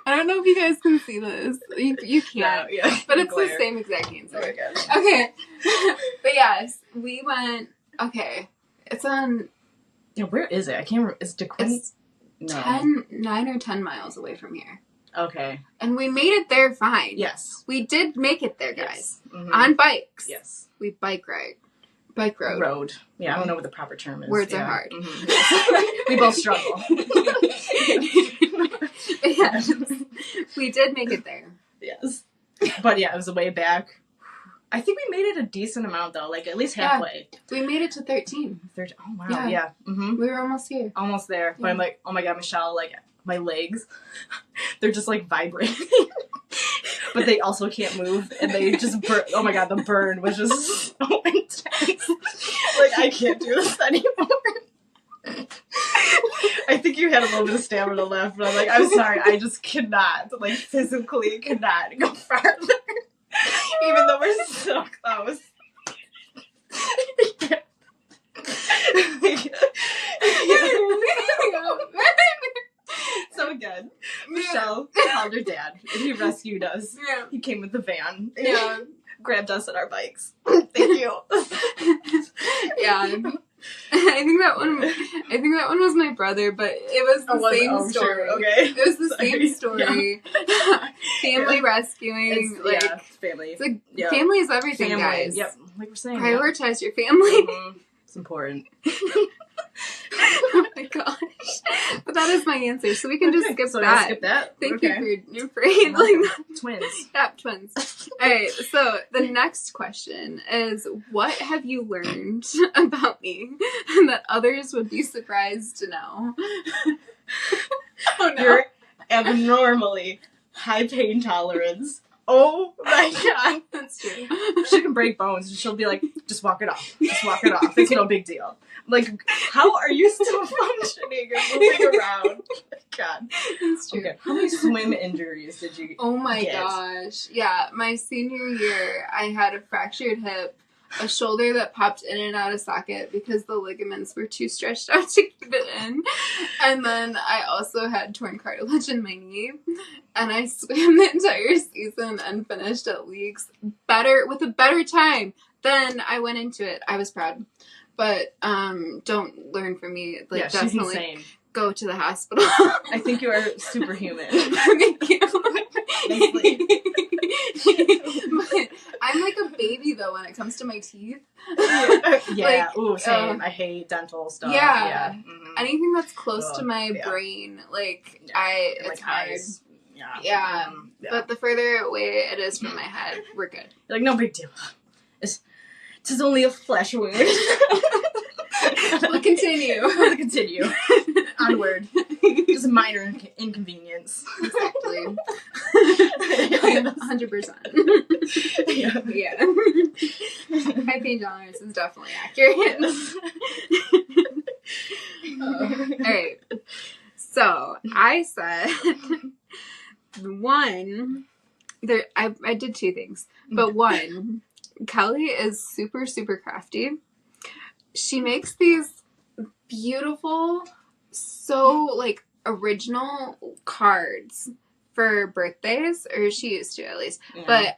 I don't know if you guys can see this. You can't. No, yeah. But it's the same exact answer. Oh my gosh. Okay. But yes, we went. Okay. It's on. Yeah, where is it? I can't remember. Is DeQuincy? It's No. 9 or 10 miles away from here. Okay. And we made it there fine. Yes. We did make it there, guys. Yes. Mm-hmm. On bikes. Yes. We bike ride. Bike road. Road. Yeah, I don't know what the proper term is. Words yeah. are hard. Mm-hmm. We both struggle. Yes. We did make it there. Yes. But yeah, it was a way back. I think we made it a decent amount though, like at least halfway. Yeah. We made it to 13. Oh wow. Yeah. Mm-hmm. We were almost here. Almost there. But I'm like, oh my god, Michelle, like my legs, they're just like vibrating. But they also can't move, and they just burn. Oh my god, the burn was just so intense. Like, I can't do this anymore. I think you had a little bit of stamina left, but I'm like, I'm sorry, I just cannot, like, physically cannot go farther. Even though we're so close. So again, Michelle called her dad, and he rescued us. Yeah. He came with the van. Yeah. Grabbed us at our bikes. Thank you. Yeah. I think that one was my brother, but it was the same story. Sure. Okay. It was the same story. Yeah. Family rescuing, it's family. It's like Yeah. family is everything, Family. guys. Yep. Like we're saying. Prioritize your family. Mm-hmm. It's important. Oh my gosh. But that is my answer, so we can just skip that. Skip that. Thank okay. you for handling that. Twins. Yeah, twins. Alright, so the next question is, what have you learned about me that others would be surprised to know? Oh no. You're abnormally high pain tolerance. Oh my god. That's true. She can break bones and she'll be like, just walk it off. Just walk it off. It's no big deal. Like, how are you still functioning and moving around? God. That's true. Okay. How many swim injuries did you Oh my get? gosh. Yeah, my senior year, I had a fractured hip, a shoulder that popped in and out of socket because the ligaments were too stretched out to keep it in. And then I also had torn cartilage in my knee. And I swam the entire season and finished at leagues with a better time than I went into it. I was proud. But don't learn from me. Like, yeah, she's definitely insane. Go to the hospital. I think you are superhuman. Thank you. But I'm like a baby though when it comes to my teeth. Yeah. Like, ooh, same. I hate dental stuff. Yeah. Yeah. Mm-hmm. Anything that's close to my brain, like it's like hard. eyes. Yeah. Yeah. Mm-hmm. Yeah. But the further away it is from my head, we're good. You're like, no big deal. It's only a flesh wound. We'll continue. We'll continue. Onward. Just a minor inconvenience. Exactly. 100%. Yeah. High pain tolerance is definitely accurate. Alright. So, I said I did two things. But one, Kelly is super, super crafty. She makes these beautiful, so, like, original cards for birthdays, or she used to at least. Yeah. But,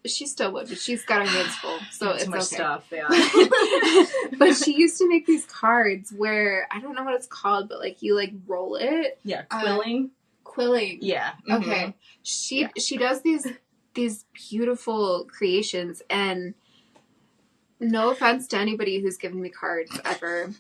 she still would, but she's got her hands full, so it's too much okay. Stuff, yeah. But she used to make these cards where, I don't know what it's called, but, like, you, like, roll it. Yeah, quilling. Quilling. Yeah. Mm-hmm. Okay. She does these beautiful creations, and no offense to anybody who's given me cards ever,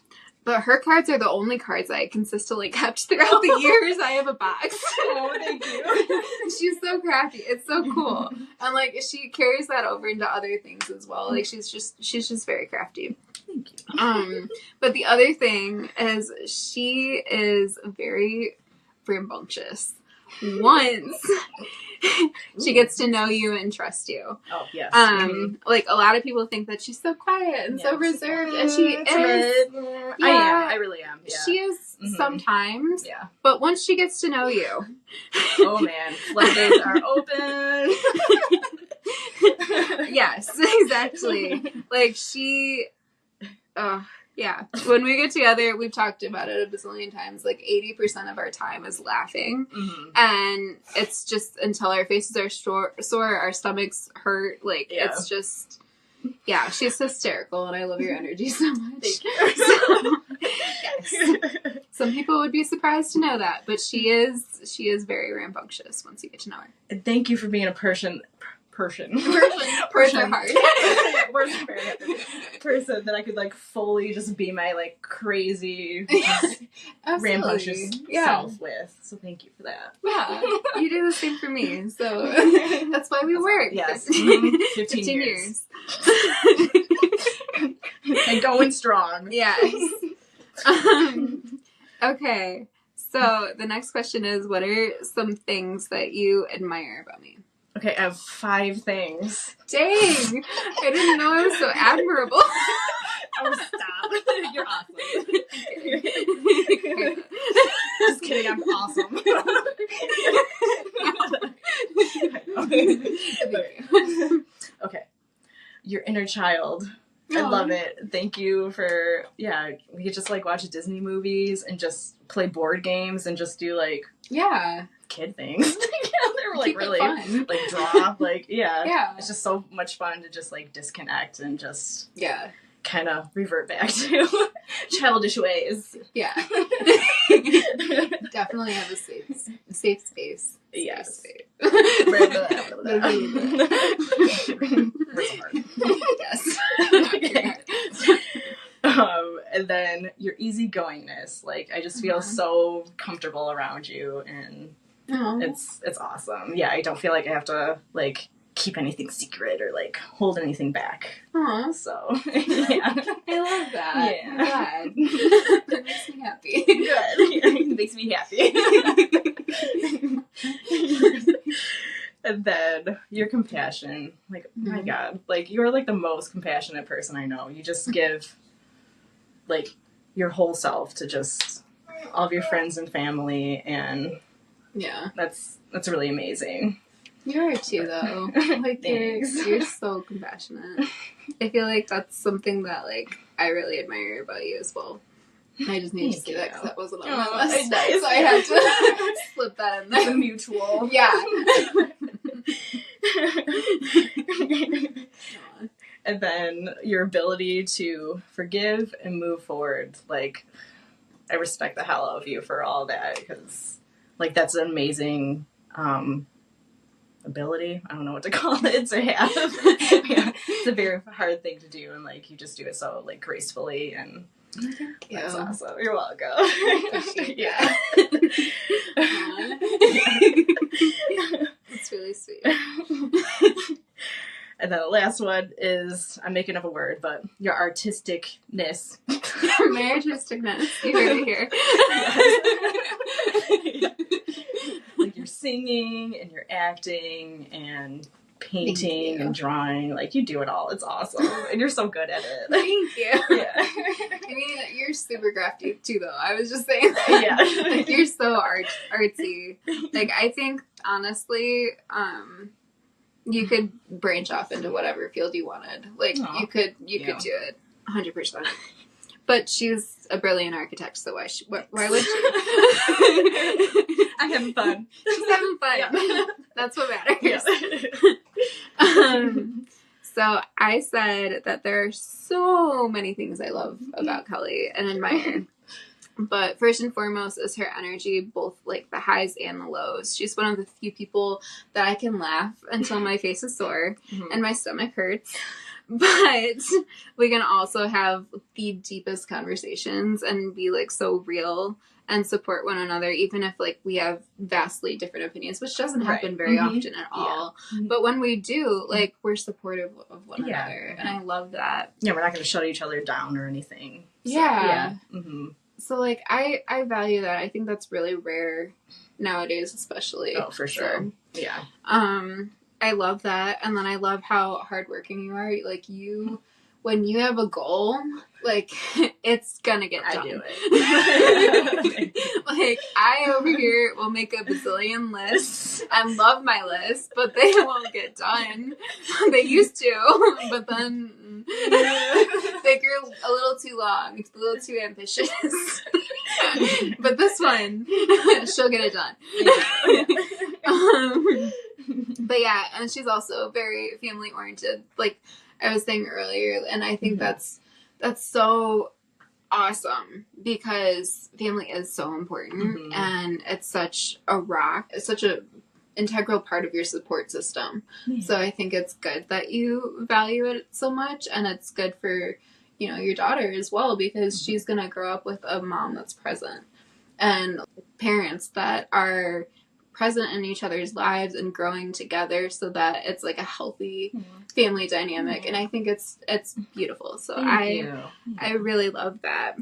but her cards are the only cards I consistently kept throughout the years I have a box. Oh, thank you. She's so crafty. It's so cool. And like she carries that over into other things as well. Like she's just very crafty. Thank you. But the other thing is she is very rambunctious. Once she gets to know you and trust you. Oh, yes. Like a lot of people think that she's so quiet and so reserved, and she is. Yeah. I am. I really am. Yeah. She is sometimes. Yeah. But once she gets to know you. Oh man, floodgates are open. Yes, exactly. Like she. Yeah. When we get together, we've talked about it a bazillion times, like 80% of our time is laughing. Mm-hmm. And it's just until our faces are sore, our stomachs hurt. Like, it's just... Yeah, she's hysterical, and I love your energy so much. Thank you. Yes. Some people would be surprised to know that, but she is very rambunctious once you get to know her. And thank you for being a Persian person that I could like fully just be my like crazy rambunctious self with. So thank you for that. Yeah, you do the same for me. So that's why we work. Yes, 15 years. And going strong. Yes. Okay. So the next question is, what are some things that you admire about me? Okay, I have 5 things. Dang! I didn't know I was so admirable. Oh, stop. You're awesome. Just kidding, I'm awesome. Okay. Your inner child. I love it. Thank you for, we could just like watch Disney movies and just play board games and just do like kid things together. Like really fun. Like draw, like it's just so much fun to just like disconnect and just kind of revert back to childish ways. Yeah. Definitely have a safe space. Yes. Yes. Okay. And then your easygoingness. Like I just feel so comfortable around you, and it's awesome. Yeah, I don't feel like I have to like keep anything secret or like hold anything back. So yeah, I love that. Yeah, I'm glad. That makes me happy. Good. It makes me happy. And then your compassion. Like, my God, like you're like the most compassionate person I know. You just give like your whole self to just all of your friends and family, and that's really amazing. You are too, though. Like you're so compassionate. I feel like that's something that like I really admire about you as well. I just need to say that because that wasn't on my list. Nice. So I had to slip that in there. It's a mutual. Yeah. And then your ability to forgive and move forward. Like, I respect the hell out of you for all that, because like that's an amazing ability. I don't know what to call it to have. It's a very hard thing to do, and like you just do it so like gracefully, and that's awesome. You're welcome. Yeah. It's really sweet. And then the last one is, I'm making up a word, but your artisticness. My artisticness. You heard it here. Like you're singing and you're acting and painting and drawing. Like you do it all. It's awesome. And you're so good at it. Thank you. Yeah. I mean, you're super crafty too, though. I was just saying that. Yeah. Like, you're so artsy. Like, I think, honestly, you could branch off into whatever field you wanted. Like, you could do it 100%. But she's a brilliant architect, so why would she? I'm having fun. She's having fun. Yeah. That's what matters. Yeah. So I said that there are so many things I love about Kelly and admire. But first and foremost is her energy, both like the highs and the lows. She's one of the few people that I can laugh until my face is sore and my stomach hurts. But we can also have the deepest conversations and be like so real and support one another, even if like we have vastly different opinions, which doesn't happen very often at all. Yeah. But when we do, like we're supportive of one another, and I love that. Yeah, we're not going to shut each other down or anything. So, yeah. So like I value that. I think that's really rare nowadays, especially. Oh, for sure. So, yeah. I love that, and then I love how hardworking you are. Like you when you have a goal, like, it's gonna get done. I do it. Like, I over here will make a bazillion lists and love my lists, but they won't get done. They used to, but then they grew a little too long. It's a little too ambitious. But this one, she'll get it done. But yeah, and she's also very family oriented, like I was saying earlier, and I think that's so awesome because family is so important, and it's such a rock. It's such a integral part of your support system. Yeah. So I think it's good that you value it so much, and it's good for, you know, your daughter as well, because she's going to grow up with a mom that's present and parents that are present in each other's lives and growing together so that it's like a healthy family dynamic. And I think it's beautiful. So I really love that.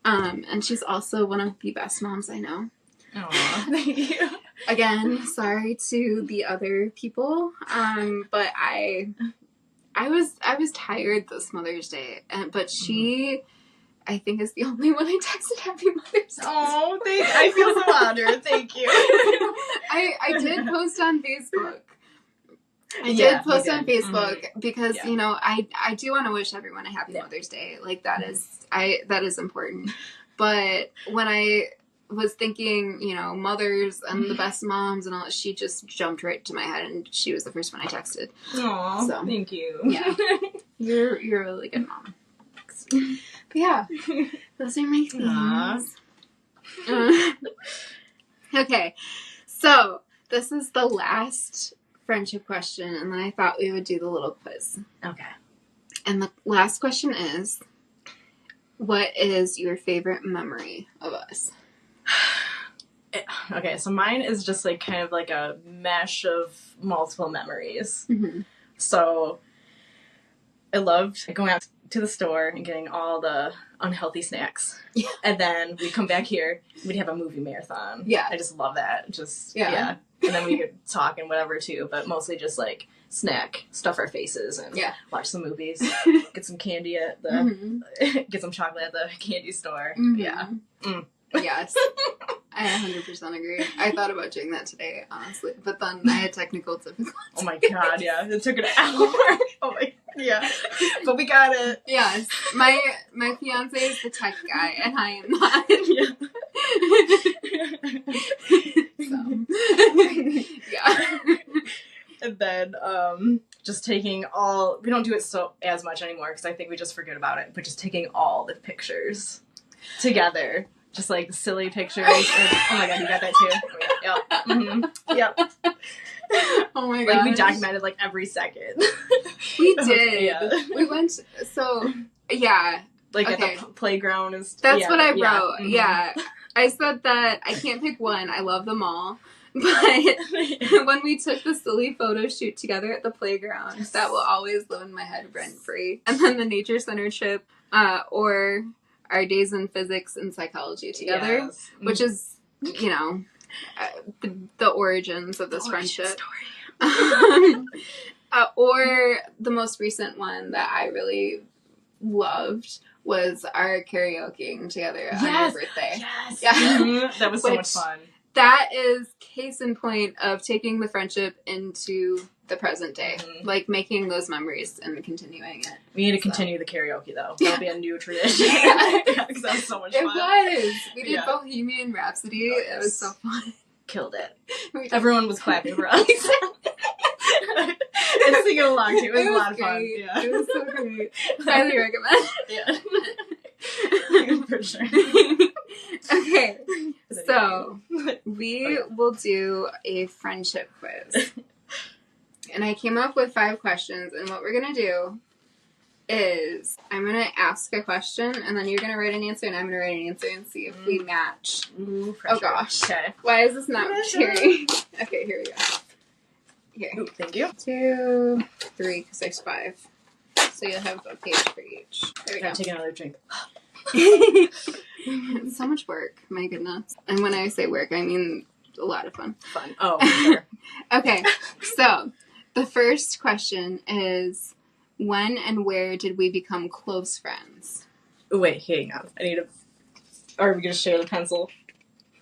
And she's also one of the best moms I know. Aw, thank you. Again, sorry to the other people. But I was tired this Mother's Day, but she, I think, is the only one I texted Happy Mother's Day. Oh, I feel so honored. Thank you. I did post on Facebook. I did post on Facebook because, you know, I do want to wish everyone a happy Mother's Day. Like, that is important. But when I was thinking, you know, mothers and the best moms and all, she just jumped right to my head, and she was the first one I texted. Aw, so, thank you. Yeah. You're a really good mom. But yeah, those are my things. Okay, so this is the last friendship question, and then I thought we would do the little quiz. Okay. And the last question is, what is your favorite memory of us? Okay, so mine is just like kind of like a mesh of multiple memories. Mm-hmm. So I loved going out to the store and getting all the unhealthy snacks. Yeah. And then we'd come back here, we'd have a movie marathon. Yeah. I just love that. Yeah. And then we could talk and whatever too, but mostly just like snack, stuff our faces, and watch some movies, get some candy at the, get some chocolate at the candy store. Mm-hmm. Yeah. Mm. Yes. I 100% agree. I thought about doing that today, honestly, but then I had technical difficulties. Oh my god, yeah. It took an hour. Oh my, yeah. But we got it. Yes. My fiance is the tech guy, and I am not. So, yeah. And then, just taking we don't do it as much anymore, because I think we just forget about it, but just taking all the pictures together. Just like the silly pictures. And, oh my god, you got that too? Yep. Mm-hmm. Yep. Oh my god. Like, we documented like every second. We did. Yeah. We went, yeah. Like at the playground and stuff. That's what I wrote. Mm-hmm. Yeah. I said that I can't pick one. I love them all. But when we took the silly photo shoot together at the playground, that will always live in my head rent free. And then the nature center trip, or our days in physics and psychology together, which is, you know, the origins of this friendship. Or the most recent one that I really loved was our karaokeing together on your birthday. Yes. Yeah. Mm-hmm. That was so much fun. That is case in point of taking the friendship into the present day, like making those memories and continuing it. We need to continue the karaoke, though. That'll be a new tradition. Because that was so much fun. It was. We did Bohemian Rhapsody. Oh, yes. It was so fun. Killed it. Everyone was clapping for us. And singing along, too. It was a lot of fun. Yeah. It was so great. Highly recommend. Yeah. For sure. Okay. So, we will do a friendship quiz. And I came up with 5 questions, and what we're going to do is I'm going to ask a question, and then you're going to write an answer, and I'm going to write an answer and see if we match. Ooh, pressure. Oh, gosh. Okay. Why is this not sharing? Okay, here we go. Here. Ooh, thank you. 2, 3, because there's 5. So you'll have a page for each. There we go. Take another drink. It's so much work. My goodness. And when I say work, I mean a lot of fun. Fun. Oh, sure. Okay, so the first question is, When and where did we become close friends? Oh, wait, hang on. I need a... Are we going to share the pencil?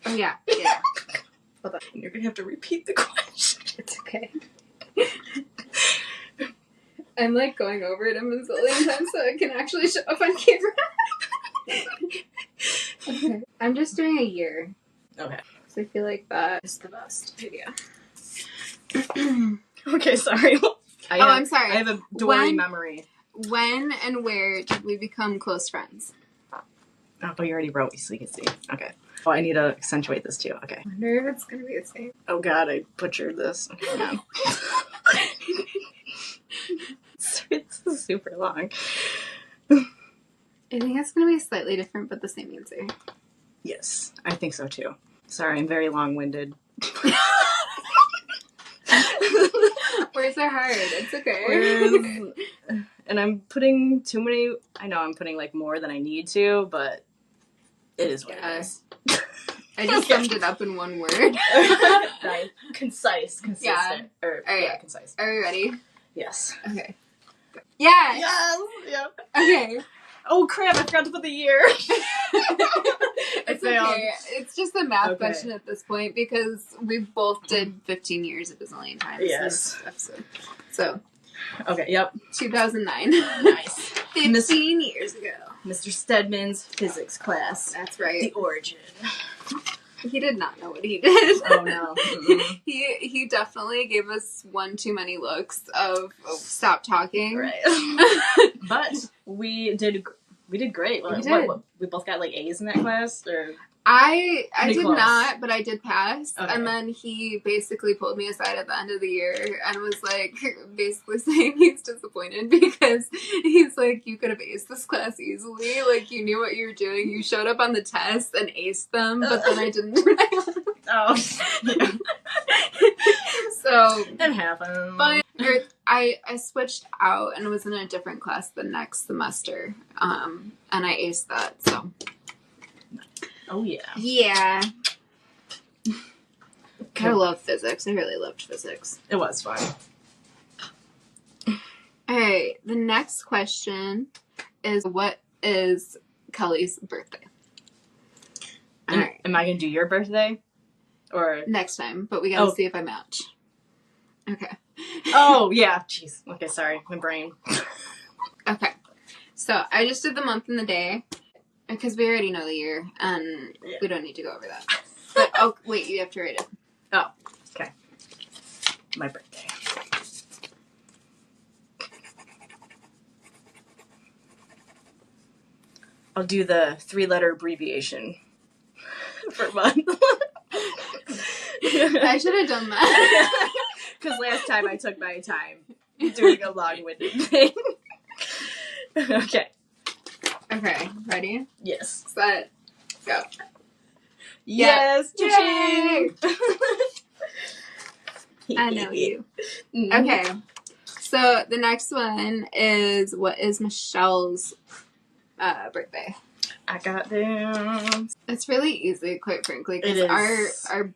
Oh, yeah. Yeah. Hold on. You're going to have to repeat the question. It's okay. I'm like going over it a bazillion times so it can actually show up on camera. Okay. I'm just doing a year. Okay. So I feel like that is the best idea. Okay, sorry. I'm sorry. I have a dory memory. When and where did we become close friends? Oh, you already wrote so you can see. Okay. Oh, I need to accentuate this too. Okay. I wonder if it's going to be the same. Oh god, I butchered this. Okay, hang on. It's super long. I think it's going to be slightly different, but the same answer. Yes, I think so too. Sorry, I'm very long-winded. Words are hard. It's okay. And I'm putting too many... I know I'm putting like more than I need to, but it is what it is. I just summed it up in one word. Nice. Concise, consistent. Yeah. Or, all right. Yeah, concise. Are we ready? Yes. Okay. Yeah. Yes. Yep. Okay. Oh crap! I forgot to put the year. It's okay. It's just a math question at this point because we both did 15 years a bazillion times. Yes. In this episode. So. Okay. Yep. 2009. Nice. 15 years ago. Mr. Stedman's physics class. That's right. The origin. He did not know what he did. Oh no. Mm-mm. He definitely gave us one too many looks of stop talking. Right. But we did great. We did. What, we both got like A's in that class, or I did close. not, but I did pass. Okay. And then he basically pulled me aside at the end of the year and was like, basically saying he's disappointed because he's like, you could have aced this class easily. Like, you knew what you were doing. You showed up on the test and aced them, but then I didn't do my homework. Oh. Yeah. So it happened. But I switched out and was in a different class the next semester. And I aced that, so. Oh, yeah. Yeah. I love physics. I really loved physics. It was fun. Alright, the next question is, what is Kelly's birthday? Alright. Am I going to do your birthday? Or Next time, but we gotta see if I match. Okay. Oh, yeah. Jeez. Okay, sorry. My brain. Okay. So, I just did the month and the day. Because we already know the year, and we don't need to go over that. But, oh, wait, you have to write it. Oh, okay. My birthday. I'll do the 3-letter abbreviation for month. I should have done that. Because last time I took my time doing a long-winded thing. Okay. Okay, ready? Yes. Set, go. Yes! Yay! I know you. Okay, so the next one is, what is Michelle's birthday? I got them. It's really easy, quite frankly, It because is. our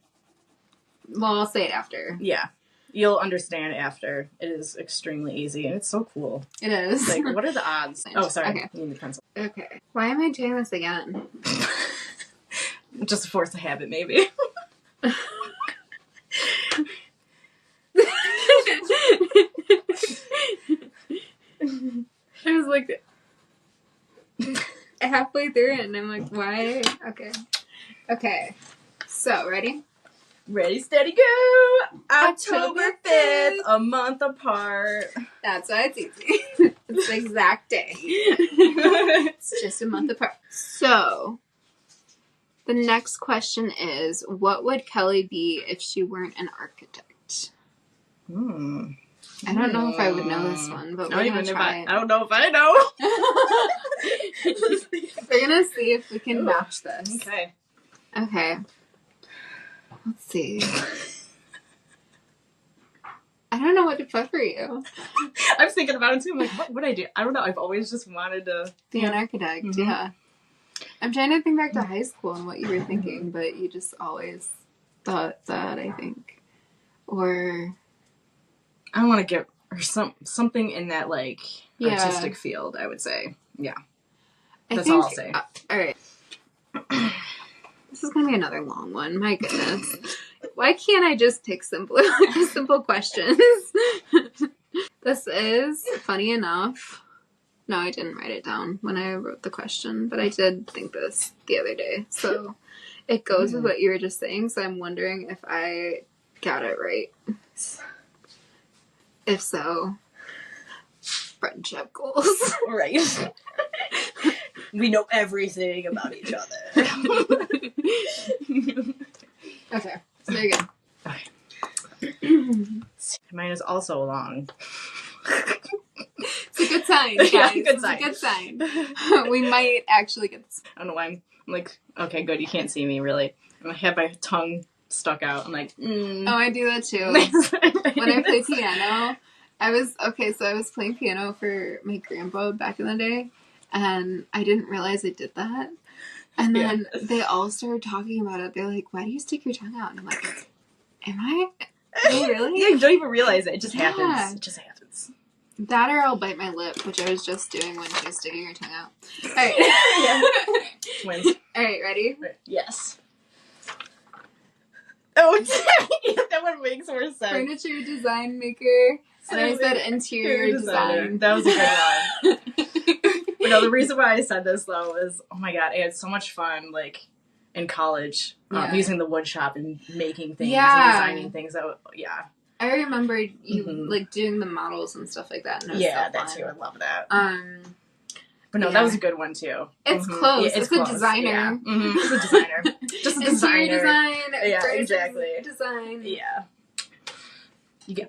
well, I'll say it after. Yeah. You'll understand after. It is extremely easy, and it's so cool. It is. Like, what are the odds? Oh, sorry. Okay. You need the pencil. Okay. Why am I doing this again? Just a force of habit, maybe. I was like halfway through it, and I'm like, why? Okay. Okay. So, ready? Ready, steady, go! October 5th, a month apart. That's why it's easy. It's the exact day. It's just a month apart. So, the next question is, what would Kelly be if she weren't an architect? I don't know if I would know this one, but we're going to try it. I don't know if I know. We're going to see if we can match this. Okay. Okay. Let's see. I don't know what to put for you. I was thinking about it too. I'm like, what would I do? I don't know. I've always just wanted to be an architect. Mm-hmm. Yeah. I'm trying to think back to high school and what you were thinking, but you just always thought that, I think. Or I don't want to get or something in that like artistic field, I would say. Yeah. That's all I'll say. All right. This is going to be another long one. My goodness. Why can't I just pick simple questions? This is, funny enough, no, I didn't write it down when I wrote the question, but I did think this the other day. So it goes with what you were just saying, so I'm wondering if I got it right. If so, friendship goals. Right. We know everything about each other. Okay, so there you go. Mine is also long. It's a good sign, guys. Yeah, good sign. It's a good sign. We might actually get this. I don't know why I'm like, okay, good, you can't see me, really. I have my tongue stuck out. I'm like, Oh, I do that too. When I play piano, I was playing piano for my grandpa back in the day, and I didn't realize I did that. And then they all started talking about it. They're like, why do you stick your tongue out? And I'm like, am I? Oh, really? Yeah, you don't even realize it. It just happens. It just happens. That or I'll bite my lip, which I was just doing when she was sticking her tongue out. All right. Twins. All right, ready? Yes. Oh, that one makes more sense. Furniture design maker. And I said interior design. That was a good one. But no, the reason why I said this, though, is, oh my god, I had so much fun, like, in college, using the wood shop and making things and designing things. I remember you, like, doing the models and stuff like that. And that too. I love that. But no, that was a good one, too. It's close. Yeah, it's a designer. Yeah. It's a designer. Just a designer. Interior design. Yeah, exactly. Design. Yeah.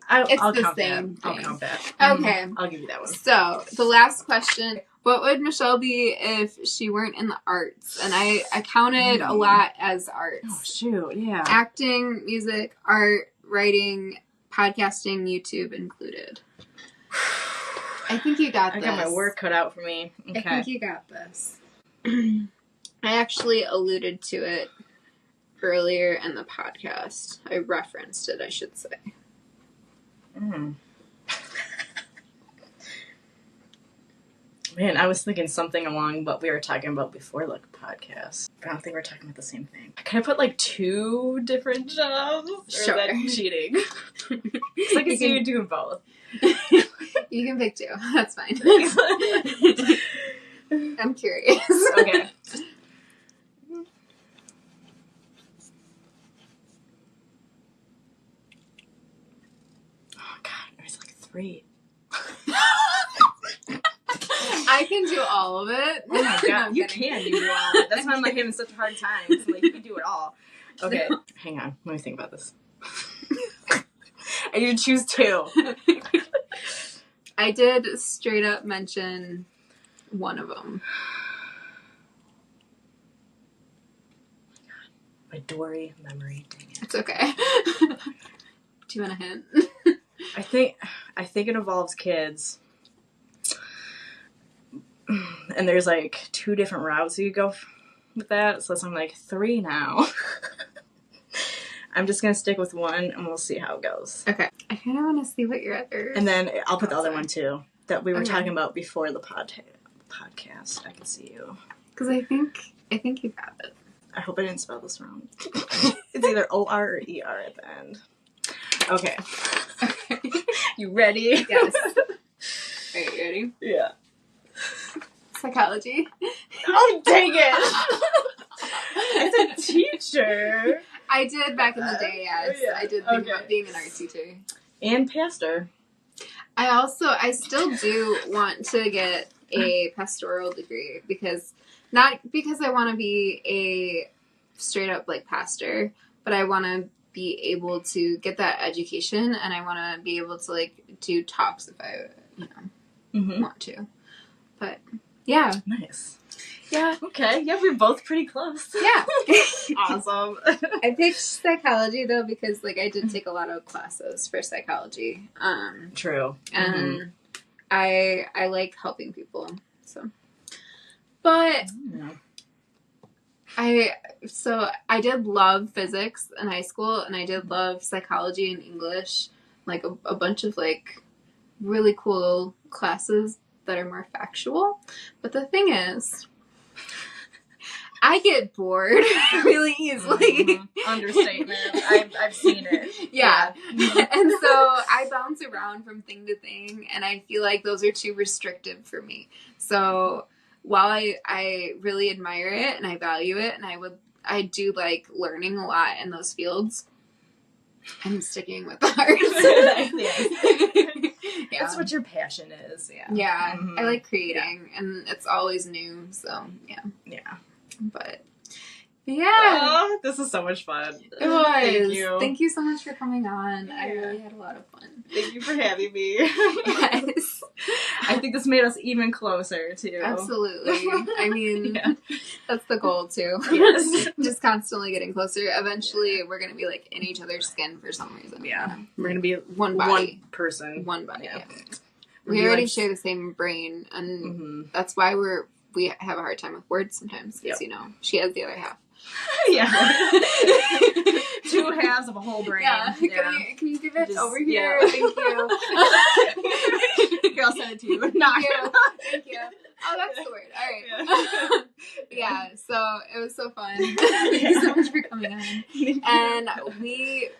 I'll count that. I'll count that. Okay. I'll give you that one. So, the last question. What would Michelle be if she weren't in the arts? And I counted a lot as arts. Oh, shoot. Yeah. Acting, music, art, writing, podcasting, YouTube included. I think you got this. I got my work cut out for me. Okay. I think you got this. I actually alluded to it earlier in the podcast. I referenced it, I should say. Man, I was thinking something along what we were talking about before the podcast. I don't think we're talking about the same thing. Can I put like 2 different jobs? Sure. Or is that cheating? Because I can see you doing both. You can pick 2. That's fine. I'm curious. Okay. Oh god, there's like 3. I can do all of it. Oh my god, you can do all of it. That's why I'm like having such a hard time. So like, you can do it all. Okay, hang on. Let me think about this. I need to choose 2. I did straight up mention one of them. My Dory memory. Dang it. It's okay. Do you want a hint? I think it involves kids. And there's like 2 different routes you could go with that. So I'm like 3 now. I'm just going to stick with 1 and we'll see how it goes. Okay. I kind of want to see what your other... And then I'll put the other one too that we were talking about before the podcast. I can see you. Because I think you got it. I hope I didn't spell this wrong. It's either O-R or E-R at the end. Okay. You ready? Yes. Are you ready? Yeah. Psychology. Oh, dang it! As a teacher. I did back in the day, yes. Yeah. I did think about being an art teacher. And pastor. I still do want to get a pastoral degree not because I want to be a straight up like pastor, but I want to be able to get that education and I want to be able to like do talks if I, want to. But yeah. Nice. Yeah. Okay. Yeah, we're both pretty close. Yeah. Awesome. I picked psychology though because like I did take a lot of classes for psychology. True. And I like helping people. So, but I did love physics in high school and I did love psychology and English, like a bunch of like really cool classes that are more factual. But the thing is, I get bored really easily. Understatement. I've seen it. Yeah. And so I bounce around from thing to thing, and I feel like those are too restrictive for me. So while I really admire it and I value it, and I do like learning a lot in those fields, I'm sticking with the arts. Yeah. That's what your passion is. Yeah. Yeah. I like creating, and it's always new. So yeah. Yeah. But yeah. Oh, this is so much fun. It was. Thank you. Thank you so much for coming on. Yeah. I really had a lot of fun. Thank you for having me. Yes. I think this made us even closer too. Absolutely. I mean, that's the goal too. Yes. Just constantly getting closer. Eventually, we're going to be like in each other's skin for some reason. Yeah. We're going to be one body. one person. One body. Yeah. Yeah. We already share the same brain, and that's why we have a hard time with words sometimes, because, you know, she has the other half. Yeah. 2 halves of a whole brain. Yeah. Yeah. Can you give it Just, over here? yeah. Thank you. Here, I'll send it to you. No. Thank you. Oh, that's the word. All right. Yeah, so it was so fun. Thank you so much for coming on. And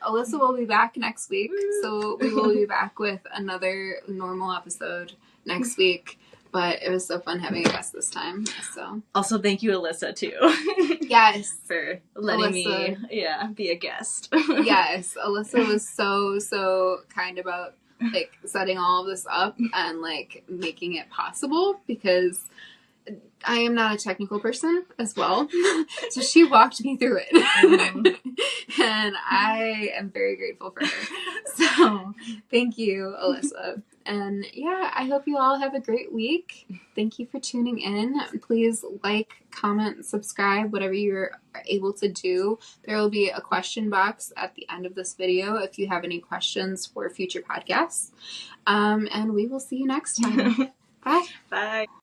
Alyssa will be back next week. So we will be back with another normal episode next week. But it was so fun having a guest this time. So Also, thank you, Alyssa, too. Yes. For letting Alyssa. me, be a guest. Yes. Alyssa was so kind about like setting all of this up and like making it possible, because I am not a technical person as well. So she walked me through it. And I am very grateful for her. So thank you, Alyssa. And yeah, I hope you all have a great week. Thank you for tuning in. Please like, comment, subscribe, whatever you're able to do. There will be a question box at the end of this video if you have any questions for future podcasts. And we will see you next time. Bye. Bye.